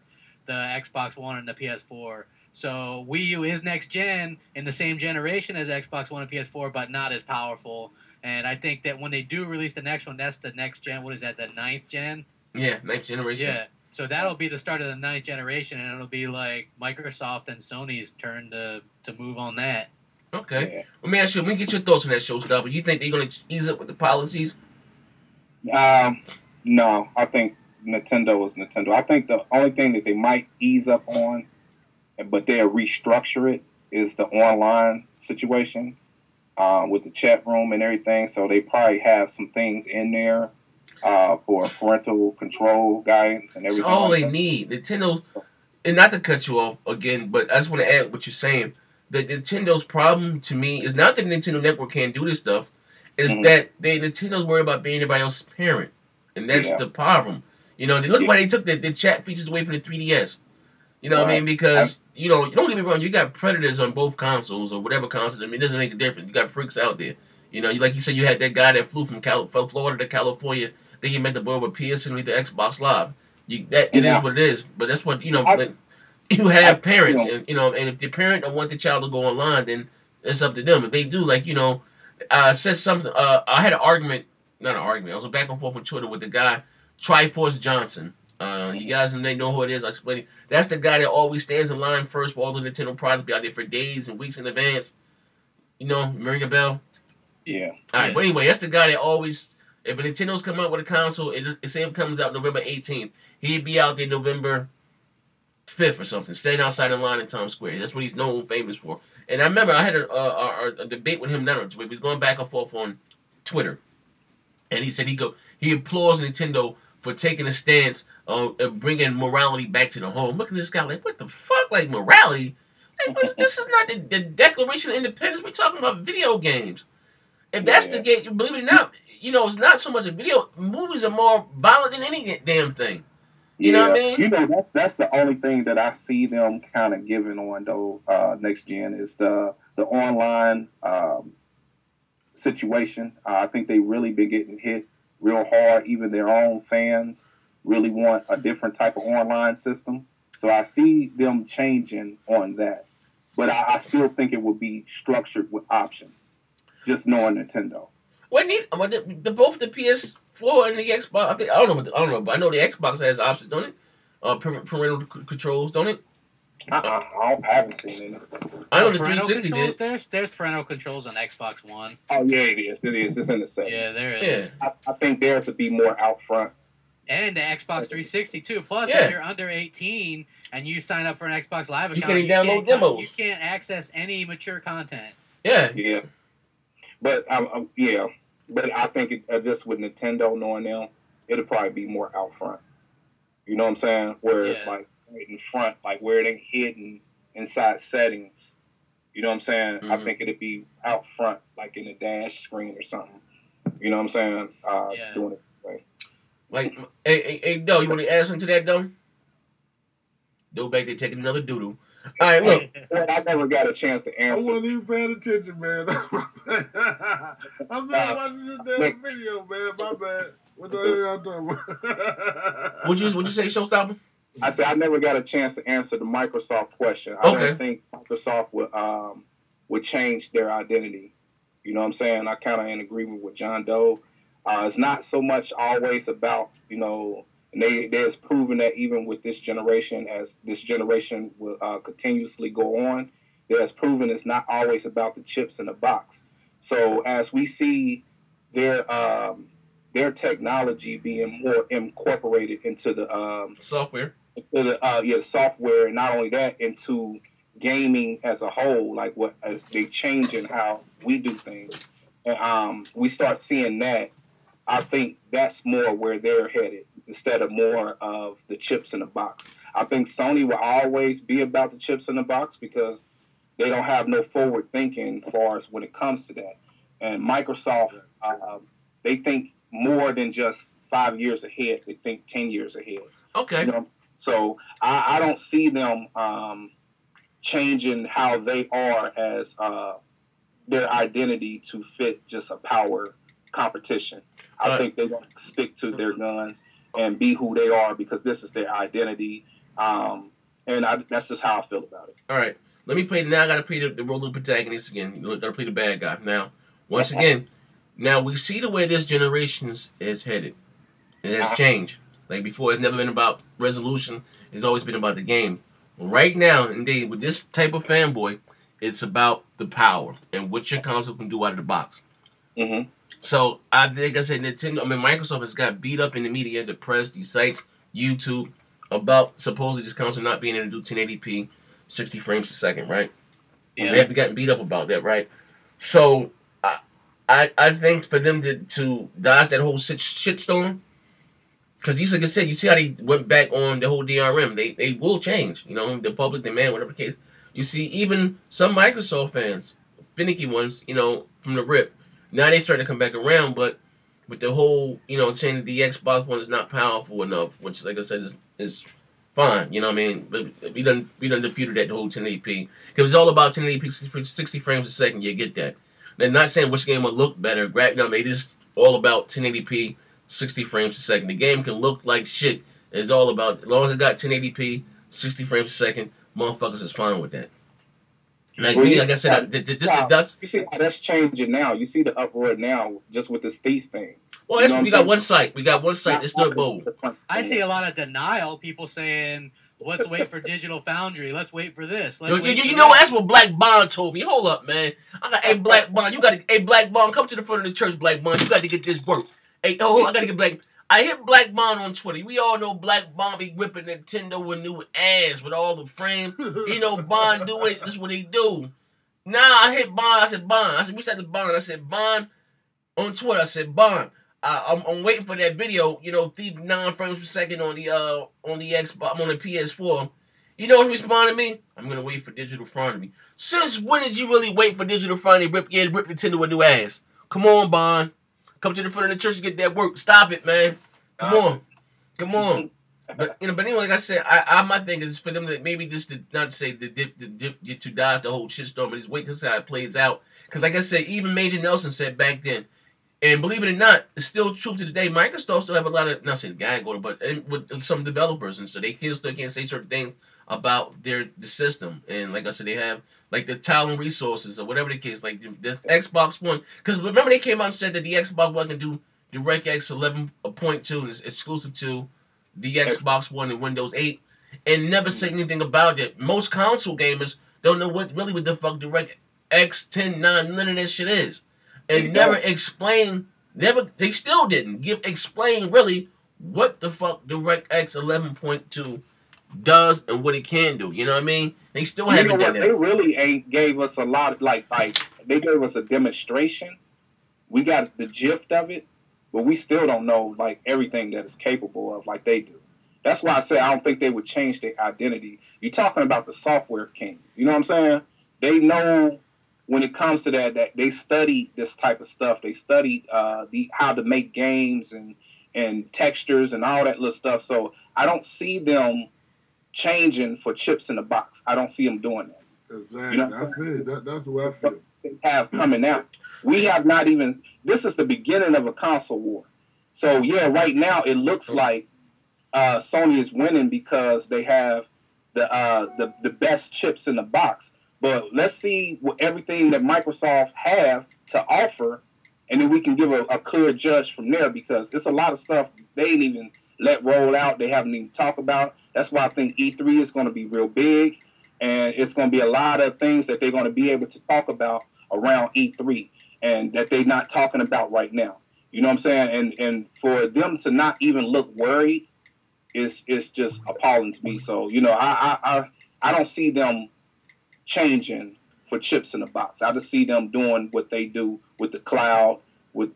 [SPEAKER 3] the Xbox One and the PS4. So Wii U is next gen in the same generation as Xbox One and PS4, but not as powerful. And I think that when they do release the next one, that's the next gen. What is that, the 9th gen?
[SPEAKER 1] Yeah, 9th generation.
[SPEAKER 3] Yeah. So that'll be the start of the 9th generation, and it'll be like Microsoft and Sony's turn to move on that.
[SPEAKER 1] Okay. Yeah. Let me ask you, let me get your thoughts on that, Showstopper. You think they're going to ease up with the policies?
[SPEAKER 4] No, I think Nintendo is Nintendo. I think the only thing that they might ease up on, but they'll restructure it, is the online situation with the chat room and everything. So they probably have some things in there for parental control guidance and everything.
[SPEAKER 1] That's all
[SPEAKER 4] like
[SPEAKER 1] they need. Nintendo, and not to cut you off again, but I just want to add what you're saying. That Nintendo's problem to me is not that Nintendo Network can't do this stuff, is that Nintendo's worried about being everybody else's parent. And that's the problem. You know, look why they took the chat features away from the 3DS. You know what I mean? Because, you know, don't get me wrong, you got predators on both consoles or whatever console. I mean, it doesn't make a difference. You got freaks out there. You know, like you said, you had that guy that flew from Florida to California. Then he met the boy with PSN with the Xbox Live. It is what it is. But that's what, you know, you have parents. And, you know, and if the parent don't want the child to go online, then it's up to them. If they do, like, you know, said something. I had an argument. Not an argument. I was back and forth on Twitter with the guy, Triforce Johnson. You guys may know who it is. I'll explain it. That's the guy that always stands in line first for all the Nintendo products, be out there for days and weeks in advance. You know, ring a bell?
[SPEAKER 4] Yeah.
[SPEAKER 1] All right, but anyway, that's the guy that always, if a Nintendo's come out with a console, say it comes out November 18th, he'd be out there November 5th or something, standing outside in line in Times Square. That's what he's known famous for. And I remember I had a debate with him, we was going back and forth on Twitter. And he said he applauds Nintendo for taking a stance of bringing morality back to the home. Look at this guy like, what the fuck? Like, morality? Like, this is not the Declaration of Independence. We're talking about video games. If that's the case, believe it or not, you know, it's not so much a video. Movies are more violent than any damn thing. You know what I mean?
[SPEAKER 4] You know, that's the only thing that I see them kind of giving on, though, next gen is the online situation. I think they really been getting hit real hard. Even their own fans really want a different type of online system. So I see them changing on that. But I still think it would be structured with options, just knowing Nintendo.
[SPEAKER 1] Both the PS4 and the Xbox. I don't know, but I know the Xbox has options, don't it? Parental controls, don't it?
[SPEAKER 4] I haven't seen any.
[SPEAKER 1] I know the 360 did.
[SPEAKER 3] There's parental controls on Xbox One.
[SPEAKER 4] Oh yeah, it is. It's in the setting.
[SPEAKER 3] Yeah, there it is.
[SPEAKER 4] I think theirs would be more out front.
[SPEAKER 3] And the Xbox 360 too. Plus, if you're under 18 and you sign up for an Xbox Live account,
[SPEAKER 1] you can't download demos.
[SPEAKER 3] You can't access any mature content.
[SPEAKER 4] Yeah. But but I think just with Nintendo knowing them, it'll probably be more out front. You know what I'm saying? Where it's like right in front, like where it ain't hidden inside settings. You know what I'm saying? Mm-hmm. I think it'd be out front, like in a dash screen or something. You know what I'm saying? Doing it right.
[SPEAKER 1] Like, hey, Doe, you want to add something to that, Doe? Doe back there taking another doodle. All right, look.
[SPEAKER 4] I never got a chance to answer.
[SPEAKER 2] I wasn't even paying attention, man. I'm just watching this damn video, man. My bad. What the hell y'all talking about?
[SPEAKER 1] What'd you say, Showstopper?
[SPEAKER 4] I said I never got a chance to answer the Microsoft question. I don't think Microsoft would change their identity. You know what I'm saying? I kind of in agreement with John Doe. It's not so much always about, you know, and there's proven that even with this generation, as this generation will continuously go on, there's proven it's not always about the chips in the box. So as we see their technology being more incorporated into the
[SPEAKER 1] software,
[SPEAKER 4] the software, and not only that, into gaming as a whole, like as they changing how we do things, and we start seeing that. I think that's more where they're headed instead of more of the chips in the box. I think Sony will always be about the chips in the box because they don't have no forward thinking as far as when it comes to that. And Microsoft, they think more than just 5 years ahead. They think 10 years ahead.
[SPEAKER 1] Okay.
[SPEAKER 4] You know? So I don't see them changing how they are as their identity to fit just a power competition. I think they're going to stick to their guns and be who they are because this is their identity. That's just how I feel about it.
[SPEAKER 1] All right. Let me play. Now I got to play the role of the protagonist again. You got to play the bad guy. Now, once again, now we see the way this generation is headed. It has changed. Like before, it's never been about resolution. It's always been about the game. Right now, indeed, with this type of fanboy, it's about the power and what your console can do out of the box.
[SPEAKER 4] Mm-hmm.
[SPEAKER 1] So, I think I said Microsoft has got beat up in the media, the press, these sites, YouTube, about supposedly this console not being able to do 1080p, 60 frames a second, right? Yeah. They have gotten beat up about that, right? So, I think for them to dodge that whole shitstorm, because like I said, you see how they went back on the whole DRM. They will change, the public demand, whatever the case. You see, even some Microsoft fans, finicky ones, from the rip, now they start to come back around, but with the whole, saying that the Xbox One is not powerful enough, which, like I said, is fine. You know what I mean? But we done defeated that whole 1080p. Because it's all about 1080p, 60 frames a second. You get that. They're not saying which game will look better. It is all about 1080p, 60 frames a second. The game can look like shit. It's all about, as long as it got 1080p, 60 frames a second, motherfuckers is fine with that. Like I said,
[SPEAKER 4] you see how that's changing now. You see the uproar now just with this thief thing.
[SPEAKER 1] Well, we got one site. We got one site that stood bold.
[SPEAKER 3] I see a lot of denial. People saying, let's wait for Digital Foundry. Let's wait for this.
[SPEAKER 1] You know what? That's what Black Bond told me. Hold up, man. I got, hey, Black Bond. Black Bond, come to the front of the church, Black Bond. You got to get this work. Hey, I got to get Black. I hit Black Bond on Twitter. We all know Black Bond be whipping Nintendo with new ads with all the frames. Bond do it. This is what he do. Nah, I hit Bond. I said, Bond. I said, we said the Bond. I said, Bond on Twitter. I said, Bond. I'm waiting for that video, 9 frames per second on the Xbox, on the PS4. You know what's responding to me? I'm gonna wait for Digital Foundry. Since when did you really wait for Digital Foundry to rip Nintendo with new ass? Come on, Bond. Come to the front of the church and get that work. Stop it, man. Come on. But anyway, like I said, my thing is for them to maybe just to not say to dodge the whole shitstorm, but just wait to see how it plays out. Because like I said, even Major Nelson said back then. And believe it or not, it's still true to today. Microsoft still have a lot of, not saying guy go to, but with some developers, and so they still can't say certain things about the system. And like I said, they have like the talent resources or whatever the case, like the Xbox One. Because remember they came out and said that the Xbox One can do DirectX 11.2 and it's exclusive to the Xbox One and Windows 8, and never said anything about it. Most console gamers don't know what the fuck DirectX 10.9, none of that shit is. And never explain, they still didn't explain really what the fuck DirectX 11.2 does and what it can do. You know what I mean? They still haven't done that.
[SPEAKER 4] They really ain't gave us a lot, like they gave us a demonstration. We got the gist of it, but we still don't know like everything that it's capable of like they do. That's why I say I don't think they would change their identity. You're talking about the software kings. You know what I'm saying? They know. When it comes to that they studied this type of stuff. They studied how to make games and textures and all that little stuff. So I don't see them changing for chips in the box. I don't see them doing that.
[SPEAKER 2] Exactly. That's what I feel.
[SPEAKER 4] They have coming out. We have not even. This is the beginning of a console war. So yeah, right now it looks like Sony is winning because they have the best chips in the box. But let's see everything that Microsoft have to offer, and then we can give a clear judge from there because it's a lot of stuff they ain't even let roll out. They haven't even talked about. That's why I think E3 is going to be real big, and it's going to be a lot of things that they're going to be able to talk about around E3 and that they're not talking about right now. You know what I'm saying? And for them to not even look worried is just appalling to me. So, I don't see them changing for chips in the box. I just see them doing what they do with the cloud, with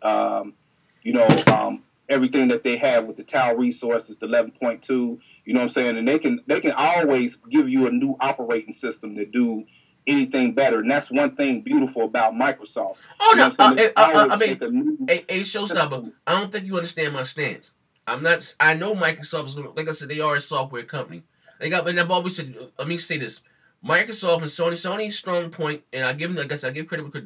[SPEAKER 4] everything that they have with the Tower resources, the 11.2. You know what I'm saying? And they can always give you a new operating system to do anything better. And that's one thing beautiful about Microsoft.
[SPEAKER 1] Oh no, showstopper. I don't think you understand my stance. I know Microsoft is, like I said, they are a software company. And I've always said, let me say this. Microsoft and Sony's strong point, and I give them, like I said, I give credit because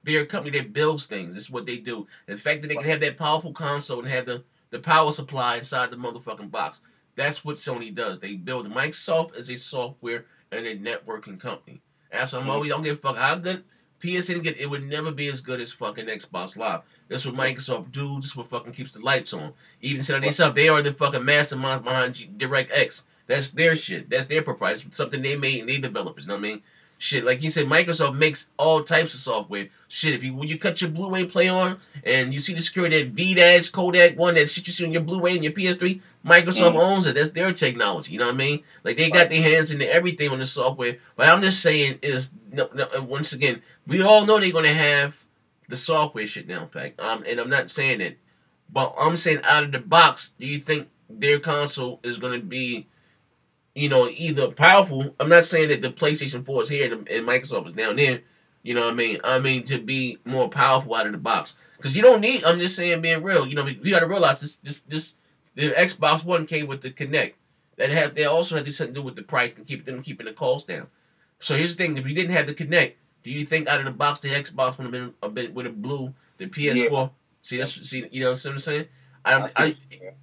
[SPEAKER 1] they're a company that builds things. That's what they do. And the fact that they can have that powerful console and have the power supply inside the motherfucking box. That's what Sony does. They build. Microsoft is a software and a networking company. That's why I'm always don't give a fuck how good PSN get. It would never be as good as fucking Xbox Live. That's what Microsoft do. This is what fucking keeps the lights on. Even so they stuff, they are the fucking masterminds behind DirectX. That's their shit. That's their proprietary. It's something they made and they developers. You know what I mean? Shit, like you said, Microsoft makes all types of software. Shit, when you cut your Blu-ray player on and you see the security, that V-Dash, Kodak one, that shit you see on your Blu-ray and your PS3, Microsoft owns it. That's their technology. You know what I mean? Like, they got their hands into everything on the software. But I'm just saying is, once again, we all know they're going to have the software shit down pack. And I'm not saying that. But I'm saying out of the box, do you think their console is going to be, either powerful? I'm not saying that the PlayStation 4 is here and Microsoft is down there. You know what I mean? I mean to be more powerful out of the box. Because you don't need, I'm just saying being real. We got to realize this the Xbox One came with the Kinect. They also had something to do with the price and keeping the cost down. So here's the thing. If you didn't have the Kinect, do you think out of the box the Xbox would have been a bit would have blew the PS4? Yeah. See, you know what I'm saying? I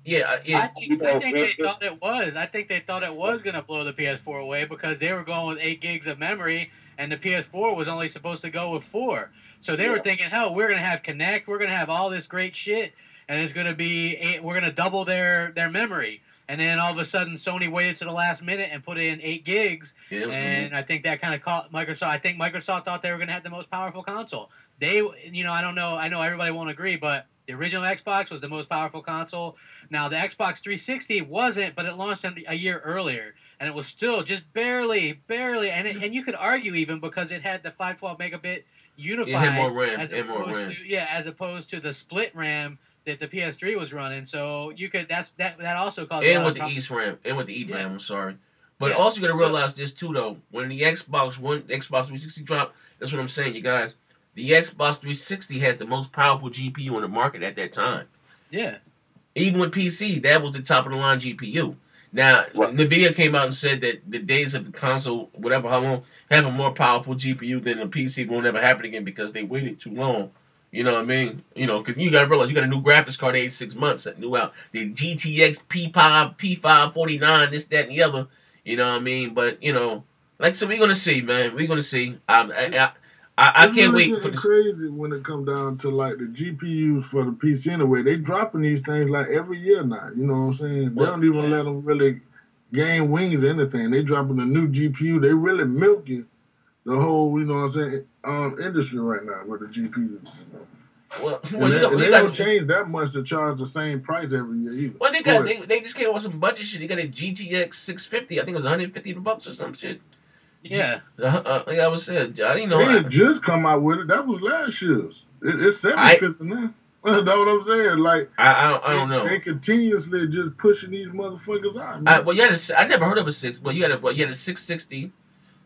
[SPEAKER 1] think
[SPEAKER 3] they thought it was. I think they thought it was going to blow the PS4 away because they were going with 8 gigs of memory, and the PS4 was only supposed to go with 4. So they were thinking, hell, we're going to have Kinect, we're going to have all this great shit, and it's going to be we're going to double their memory. And then all of a sudden, Sony waited to the last minute and put in 8 gigs, and I think that kind of caught Microsoft. I think Microsoft thought they were going to have the most powerful console. They, I don't know. I know everybody won't agree, but the original Xbox was the most powerful console. Now, the Xbox 360 wasn't, but it launched a year earlier, and it was still just barely. And you could argue even because it had the 512 megabit unified.
[SPEAKER 1] It had more RAM.
[SPEAKER 3] As opposed to the split RAM that the PS3 was running. So you could that also caused.
[SPEAKER 1] And with the ESRAM, I'm sorry. But also you got to realize this too, though. When the Xbox 360 dropped, that's what I'm saying, you guys. The Xbox 360 had the most powerful GPU on the market at that time.
[SPEAKER 3] Yeah.
[SPEAKER 1] Even with PC, that was the top of the line GPU. Now, NVIDIA came out and said that the days of the console, how long, have a more powerful GPU than the PC won't ever happen again because they waited too long. You know what I mean? Because you got to realize you got a new graphics card every 6 months that new out. The GTX P549, this, that, and the other. You know what I mean? But, so we're going to see, man. We're going to see. I can't wait for
[SPEAKER 2] this. It's crazy when it comes down to like the GPUs for the PC anyway. They dropping these things like every year now. You know what I'm saying? They don't even let them really gain wings or anything. They dropping a new GPU. They really milking the whole, industry right now with the GPUs. They don't change that much to charge the same price every year either.
[SPEAKER 1] Well, they just came up with some budget shit. They got a GTX 650. I think it was $150 or some shit.
[SPEAKER 3] Yeah.
[SPEAKER 1] Like I was saying, I didn't know.
[SPEAKER 2] They didn't just come out with it. That was last year's. It's $750 now. That's what I'm saying. Like
[SPEAKER 1] I don't know.
[SPEAKER 2] They continuously just pushing these motherfuckers out.
[SPEAKER 1] Well, I never heard of a 6. Well, you had a 660,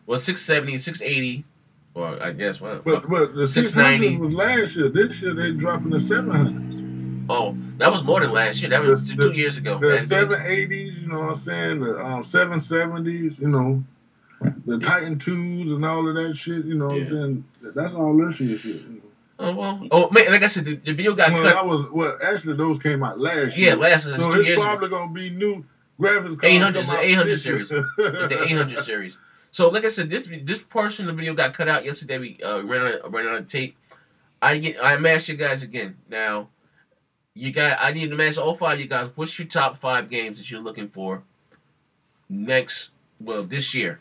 [SPEAKER 1] 670, 680, or I guess what.
[SPEAKER 2] But the 690 was last year. This year they dropping the 700s.
[SPEAKER 1] Oh, that was more than last year. That was 2 years ago.
[SPEAKER 2] The 780s, you know what I'm saying? The 770s, the Titan 2s and all of that shit, what I'm saying? That's all this shit.
[SPEAKER 1] Oh, well. Oh, man, like I said, the video got cut.
[SPEAKER 2] Actually, those came out last year.
[SPEAKER 1] Yeah, last year.
[SPEAKER 2] So it's probably going to be new graphics cards.
[SPEAKER 1] 800 series. It's the 800 series. So, like I said, this portion of the video got cut out yesterday. We ran out of tape. I'm asking you guys again. Now, I need to ask all 5 of you guys, what's your top 5 games that you're looking for this year?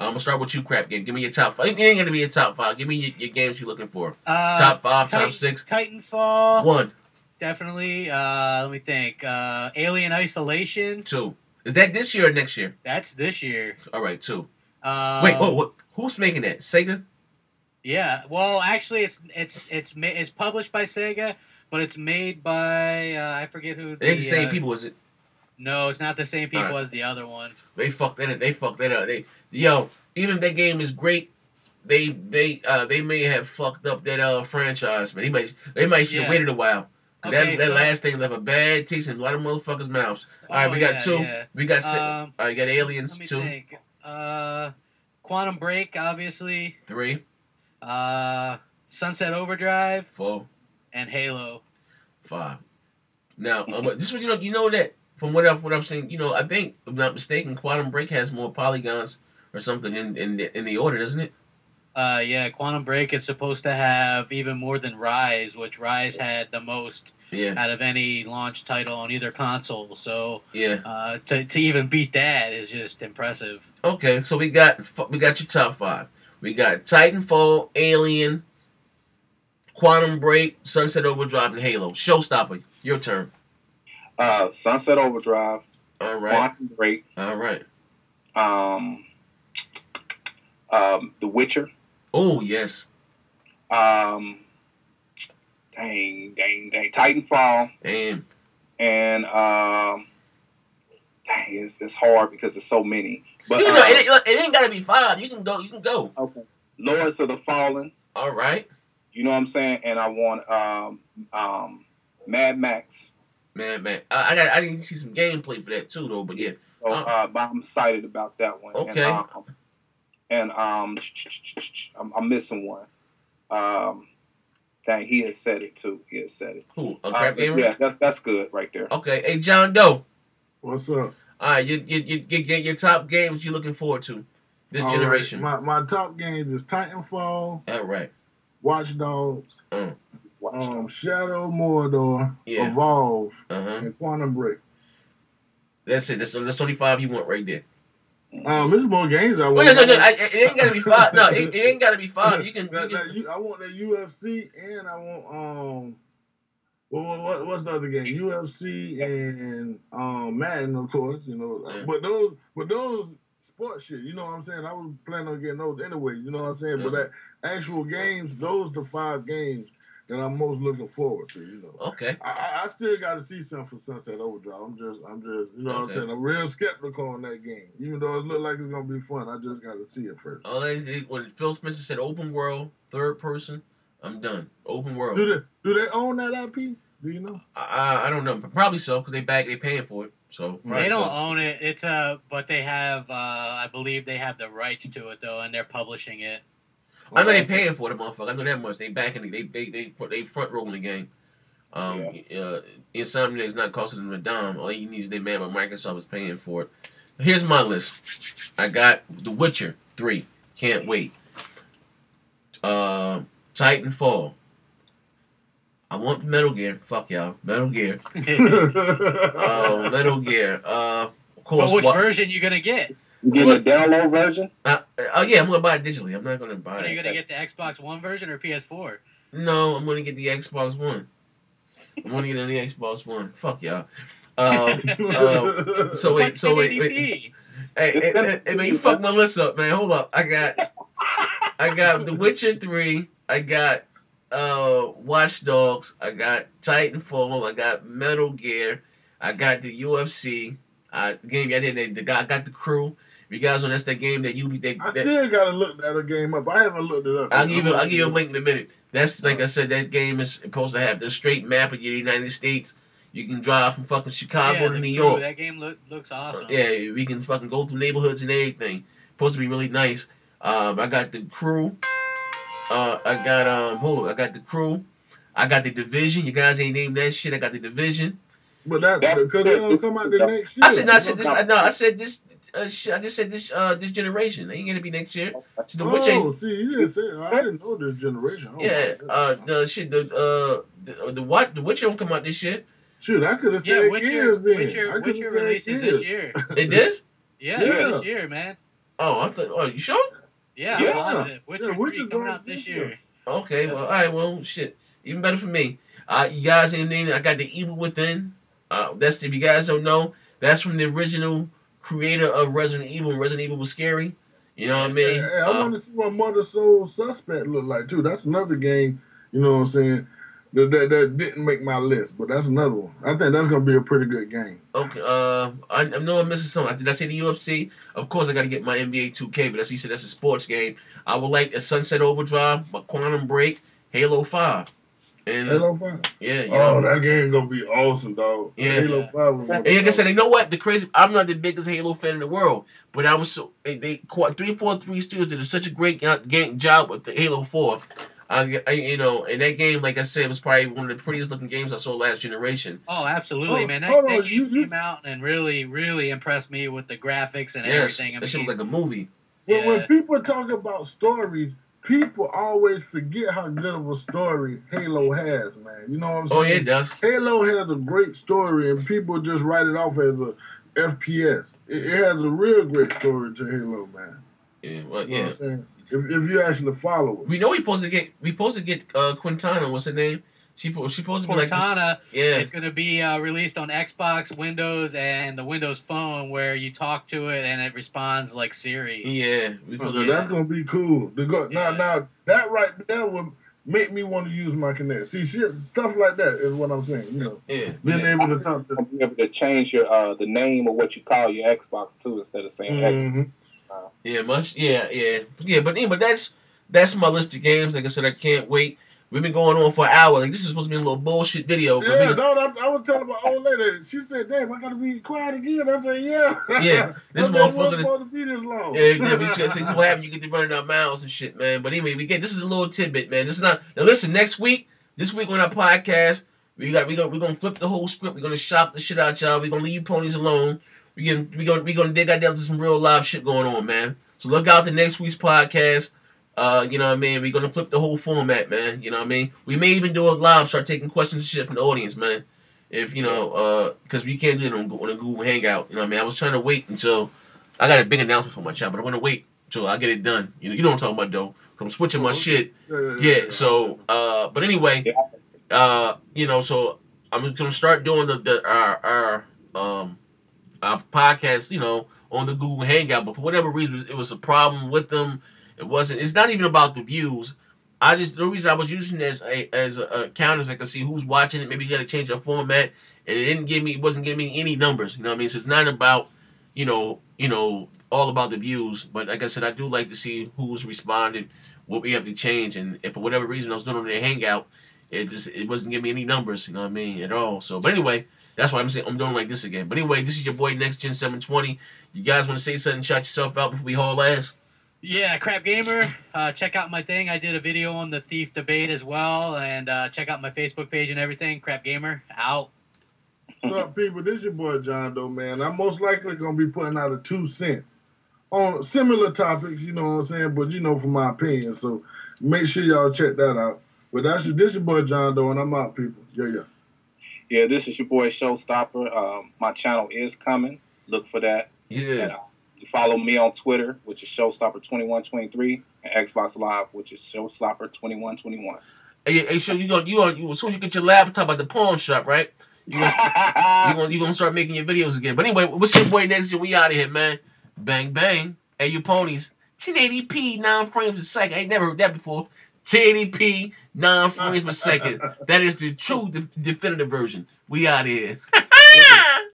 [SPEAKER 1] I'm going to start with you, Crap Game. Give me your top 5. It ain't going to be your top 5. Give me your games you're looking for. Top 5, top 6.
[SPEAKER 3] Titanfall.
[SPEAKER 1] 1.
[SPEAKER 3] Definitely. Let me think. Alien Isolation.
[SPEAKER 1] 2. Is that this year or next year?
[SPEAKER 3] That's this year.
[SPEAKER 1] All right, 2. Wait, what? Who's making that? Sega?
[SPEAKER 3] Yeah. Well, actually, it's published by Sega, but it's made by I forget who.
[SPEAKER 1] It ain't the same people, is it?
[SPEAKER 3] No, it's not the same people as the other one.
[SPEAKER 1] They fucked that up. Even if that game is great, they may have fucked up that franchise, man. They might should have waited a while. Okay, that last thing left a bad taste in a lot of motherfuckers' mouths. All right, we got 2. Yeah. We got you got Aliens 2.
[SPEAKER 3] Quantum Break, obviously.
[SPEAKER 1] 3.
[SPEAKER 3] Sunset Overdrive.
[SPEAKER 1] 4.
[SPEAKER 3] And Halo.
[SPEAKER 1] 5. Now, this one, you know that from what I'm saying, I think, if I'm not mistaken, Quantum Break has more polygons or something in the order, doesn't it?
[SPEAKER 3] Yeah, Quantum Break is supposed to have even more than Rise, which Rise had the most out of any launch title on either console. So to even beat that is just impressive.
[SPEAKER 1] Okay, so we got your top 5. We got Titanfall, Alien, Quantum Break, Sunset Overdrive, and Halo. Showstopper, your turn.
[SPEAKER 4] Sunset Overdrive.
[SPEAKER 1] All right.
[SPEAKER 4] Quantum Break.
[SPEAKER 1] All right.
[SPEAKER 4] The Witcher.
[SPEAKER 1] Oh, yes.
[SPEAKER 4] Dang. Titanfall.
[SPEAKER 1] Damn.
[SPEAKER 4] And dang, it's hard because there's so many. But
[SPEAKER 1] it ain't gotta be 5. You can go.
[SPEAKER 4] Okay. Lords of the Fallen.
[SPEAKER 1] All right.
[SPEAKER 4] You know what I'm saying? And I want Mad Max.
[SPEAKER 1] Mad Max. I didn't see some gameplay for that too though, but yeah.
[SPEAKER 4] So but I'm excited about that one.
[SPEAKER 1] Okay.
[SPEAKER 4] And I'm missing one. Dang, he has said it too. He has said it.
[SPEAKER 1] Who? A Crap Gamer?
[SPEAKER 4] Yeah, that's good right there.
[SPEAKER 1] Okay. Hey, John Doe.
[SPEAKER 2] What's up?
[SPEAKER 1] All right, your top games you're looking forward to this generation.
[SPEAKER 2] Right. My top games is Titanfall.
[SPEAKER 1] All right.
[SPEAKER 2] Watch Dogs. Shadow Mordor.
[SPEAKER 1] Yeah.
[SPEAKER 2] Evolve. And Quantum Break.
[SPEAKER 1] That's it. That's only 5 you want right there.
[SPEAKER 2] There's more games I want.
[SPEAKER 1] No. It ain't gotta be 5. No, it ain't gotta be 5. You can.
[SPEAKER 2] I want that UFC and I want what's the other game? UFC and Madden, of course.
[SPEAKER 1] Yeah.
[SPEAKER 2] But those sports shit. You know what I'm saying? I was planning on getting those anyway. You know what I'm saying?
[SPEAKER 1] Yeah.
[SPEAKER 2] But that actual games, those the 5 games that I'm most looking forward to.
[SPEAKER 1] Okay.
[SPEAKER 2] I still got to see something for Sunset Overdrive. I'm just, what I'm saying? I'm real skeptical on that game. Even though it look like it's gonna be fun, I just got to see it first.
[SPEAKER 1] When Phil Spencer said open world, third person, I'm done. Open world.
[SPEAKER 2] Do they own that IP? Do you know?
[SPEAKER 1] I don't know. Probably so because they paying for it. So
[SPEAKER 3] they don't own it. It's but they have. I believe they have the rights to it though, and they're publishing it.
[SPEAKER 1] I know they paying for it, motherfucker. I know that much. They backing it. They front rolling the game. Insomniac is not costing them a dime. All you need is they mad, but Microsoft is paying for it. Here's my list. I got The Witcher 3. Can't wait. Titanfall. I want Metal Gear. Fuck y'all. Metal Gear. Metal Gear. Of course.
[SPEAKER 3] But which version you gonna get?
[SPEAKER 4] You getting a download version?
[SPEAKER 1] Yeah, I'm gonna buy it digitally. I'm not gonna buy it.
[SPEAKER 3] Are you gonna get the Xbox One version or PS4?
[SPEAKER 1] No, I'm gonna get the Xbox One. I'm gonna get on the Xbox One. Fuck y'all. So wait. Hey, man, you fucked my list up, man. Hold up. I got The Witcher 3. I got Watch Dogs. I got Titanfall. I got Metal Gear. I got the UFC. Game I did. I got The Crew. If you guys know, that's that game that you.
[SPEAKER 2] I still gotta look that game up. I haven't looked it up.
[SPEAKER 1] I'll give you a link in a minute. That's like I said. That game is supposed to have the straight map of the United States. You can drive from fucking Chicago to New York.
[SPEAKER 3] That game looks awesome.
[SPEAKER 1] Yeah, we can fucking go through neighborhoods and everything. Supposed to be really nice. I got The Crew. I got The Crew. I got The Division. You guys ain't named that shit. I got The Division.
[SPEAKER 2] But that because it don't come out the next year.
[SPEAKER 1] I said this generation. It ain't gonna be next year. So
[SPEAKER 2] you didn't say. I didn't know this generation.
[SPEAKER 1] The Witcher don't come out this year.
[SPEAKER 2] Shoot, I could have said years then.
[SPEAKER 3] Witcher releases this year.
[SPEAKER 1] It is?
[SPEAKER 3] Yeah, this year, man.
[SPEAKER 1] Oh, I thought. Oh, you sure?
[SPEAKER 3] Yeah. Witcher 3 coming out this year.
[SPEAKER 1] Okay, well, all right, well, shit, even better for me. You guys, anything? I got The Evil Within. That's if you guys don't know, that's from the original creator of Resident Evil. Resident Evil was scary. You know what I mean?
[SPEAKER 2] I want to see what Mother Soul Suspect look like too. That's another game. You know what I'm saying? That didn't make my list, but that's another one. I think that's gonna be a pretty good game.
[SPEAKER 1] Okay. I know I'm missing something. Did I say the UFC? Of course, I got to get my NBA 2K, but as you said, that's a sports game. I would like a Sunset Overdrive, a Quantum Break, Halo 5. And
[SPEAKER 2] Halo 5.
[SPEAKER 1] Yeah, you
[SPEAKER 2] Oh,
[SPEAKER 1] know.
[SPEAKER 2] that game gonna be awesome, dog.
[SPEAKER 1] Yeah.
[SPEAKER 2] Halo 5 was
[SPEAKER 1] And like I said, you know what? The crazy, I'm not the biggest Halo fan in the world, but I was so they 343 Studios did such a great job with the Halo 4. You know, and that game, like I said, was probably one of the prettiest looking games I saw last generation.
[SPEAKER 3] Oh, absolutely, man. That game came out and really, really impressed me with the graphics and everything.
[SPEAKER 1] That shit looked like a movie.
[SPEAKER 2] When people talk about stories, people always forget how good of a story Halo has, man. You know what I'm saying?
[SPEAKER 1] Oh, yeah, it does.
[SPEAKER 2] Halo has a great story, and people just write it off as a FPS. It has a real great story to Halo, man.
[SPEAKER 1] Yeah, well,
[SPEAKER 2] you know what I'm saying? If you actually follow it.
[SPEAKER 1] We know we supposed to get Quintana, what's her name? She supposed to be like
[SPEAKER 3] Cortana.
[SPEAKER 1] this. Yeah.
[SPEAKER 3] It's going to be released on Xbox, Windows, and the Windows Phone, where you talk to it and it responds like Siri.
[SPEAKER 1] Yeah.
[SPEAKER 2] That's going to be cool. Now, that right there would make me want to use my Kinect. See, stuff like that is what I'm saying. You know, being able to talk to,
[SPEAKER 4] be able to change your the name of what you call your Xbox too, instead of saying Xbox.
[SPEAKER 1] But that's my list of games. Like I said, I can't wait. We've been going on for an hour. Like, this is supposed to be a little bullshit video.
[SPEAKER 2] Yeah, I was telling my old lady. She said, "Damn, I gotta be quiet again." I said, "Yeah."
[SPEAKER 1] Yeah, this motherfucker
[SPEAKER 2] supposed to be this long.
[SPEAKER 1] Yeah, we just gotta say what happened. You get to running our mouths and shit, man. But anyway, this is a little tidbit, man. This is not. Now listen, this week on our podcast, we're gonna flip the whole script. We're gonna shop the shit out y'all. We're gonna leave you ponies alone. We're gonna dig out there to some real live shit going on, man. So look out the next week's podcast. You know what I mean? We're gonna flip the whole format, man. You know what I mean? We may even do a live, start taking questions and shit from the audience, man. If you know, because we can't do it on a Google Hangout. You know what I mean? I was trying to wait until I got a big announcement for my channel, but I want to wait until I get it done. You know what I'm talking about, though. I'm switching my shit. Yeah. So, but anyway, you know, so I'm gonna start doing our podcast, you know, on the Google Hangout. But for whatever reason, it was a problem with them. It's not even about the views. The reason I was using this as a counter is I could see who's watching it. Maybe you got to change your format, and it wasn't giving me any numbers. You know what I mean? So it's not about, you know, all about the views. But like I said, I do like to see who's responded, what we have to change, and if for whatever reason I was doing on the Hangout, it wasn't giving me any numbers. You know what I mean? At all. So, but anyway, that's why I'm saying I'm doing like this again. But anyway, this is your boy Next Gen 720. You guys want to say something? Shout yourself out before we haul ass.
[SPEAKER 3] Yeah, Crap Gamer. Check out my thing. I did a video on the Thief debate as well, and check out my Facebook page and everything. Crap Gamer out.
[SPEAKER 2] What's up, people? This your boy John Doe, man. I'm most likely gonna be putting out a 2 cent on similar topics. You know what I'm saying? But you know, for my opinion, so make sure y'all check that out. But this your boy John Doe, and I'm out, people.
[SPEAKER 4] Yeah, this is your boy Showstopper. My channel is coming. Look for that.
[SPEAKER 1] Yeah.
[SPEAKER 4] And, you follow me on Twitter, which is Showstopper2123, and Xbox Live, which is Showstopper2121.
[SPEAKER 1] Hey, so you as soon as you get your laptop at the pawn shop, right? You gonna start making your videos again. But anyway, what's your boy Next Gen? We out of here, man. Bang bang. Hey, you ponies. 1080p 9 frames a second. I ain't never heard that before. 1080p 9 frames per second. That is the true definitive version. We out of here.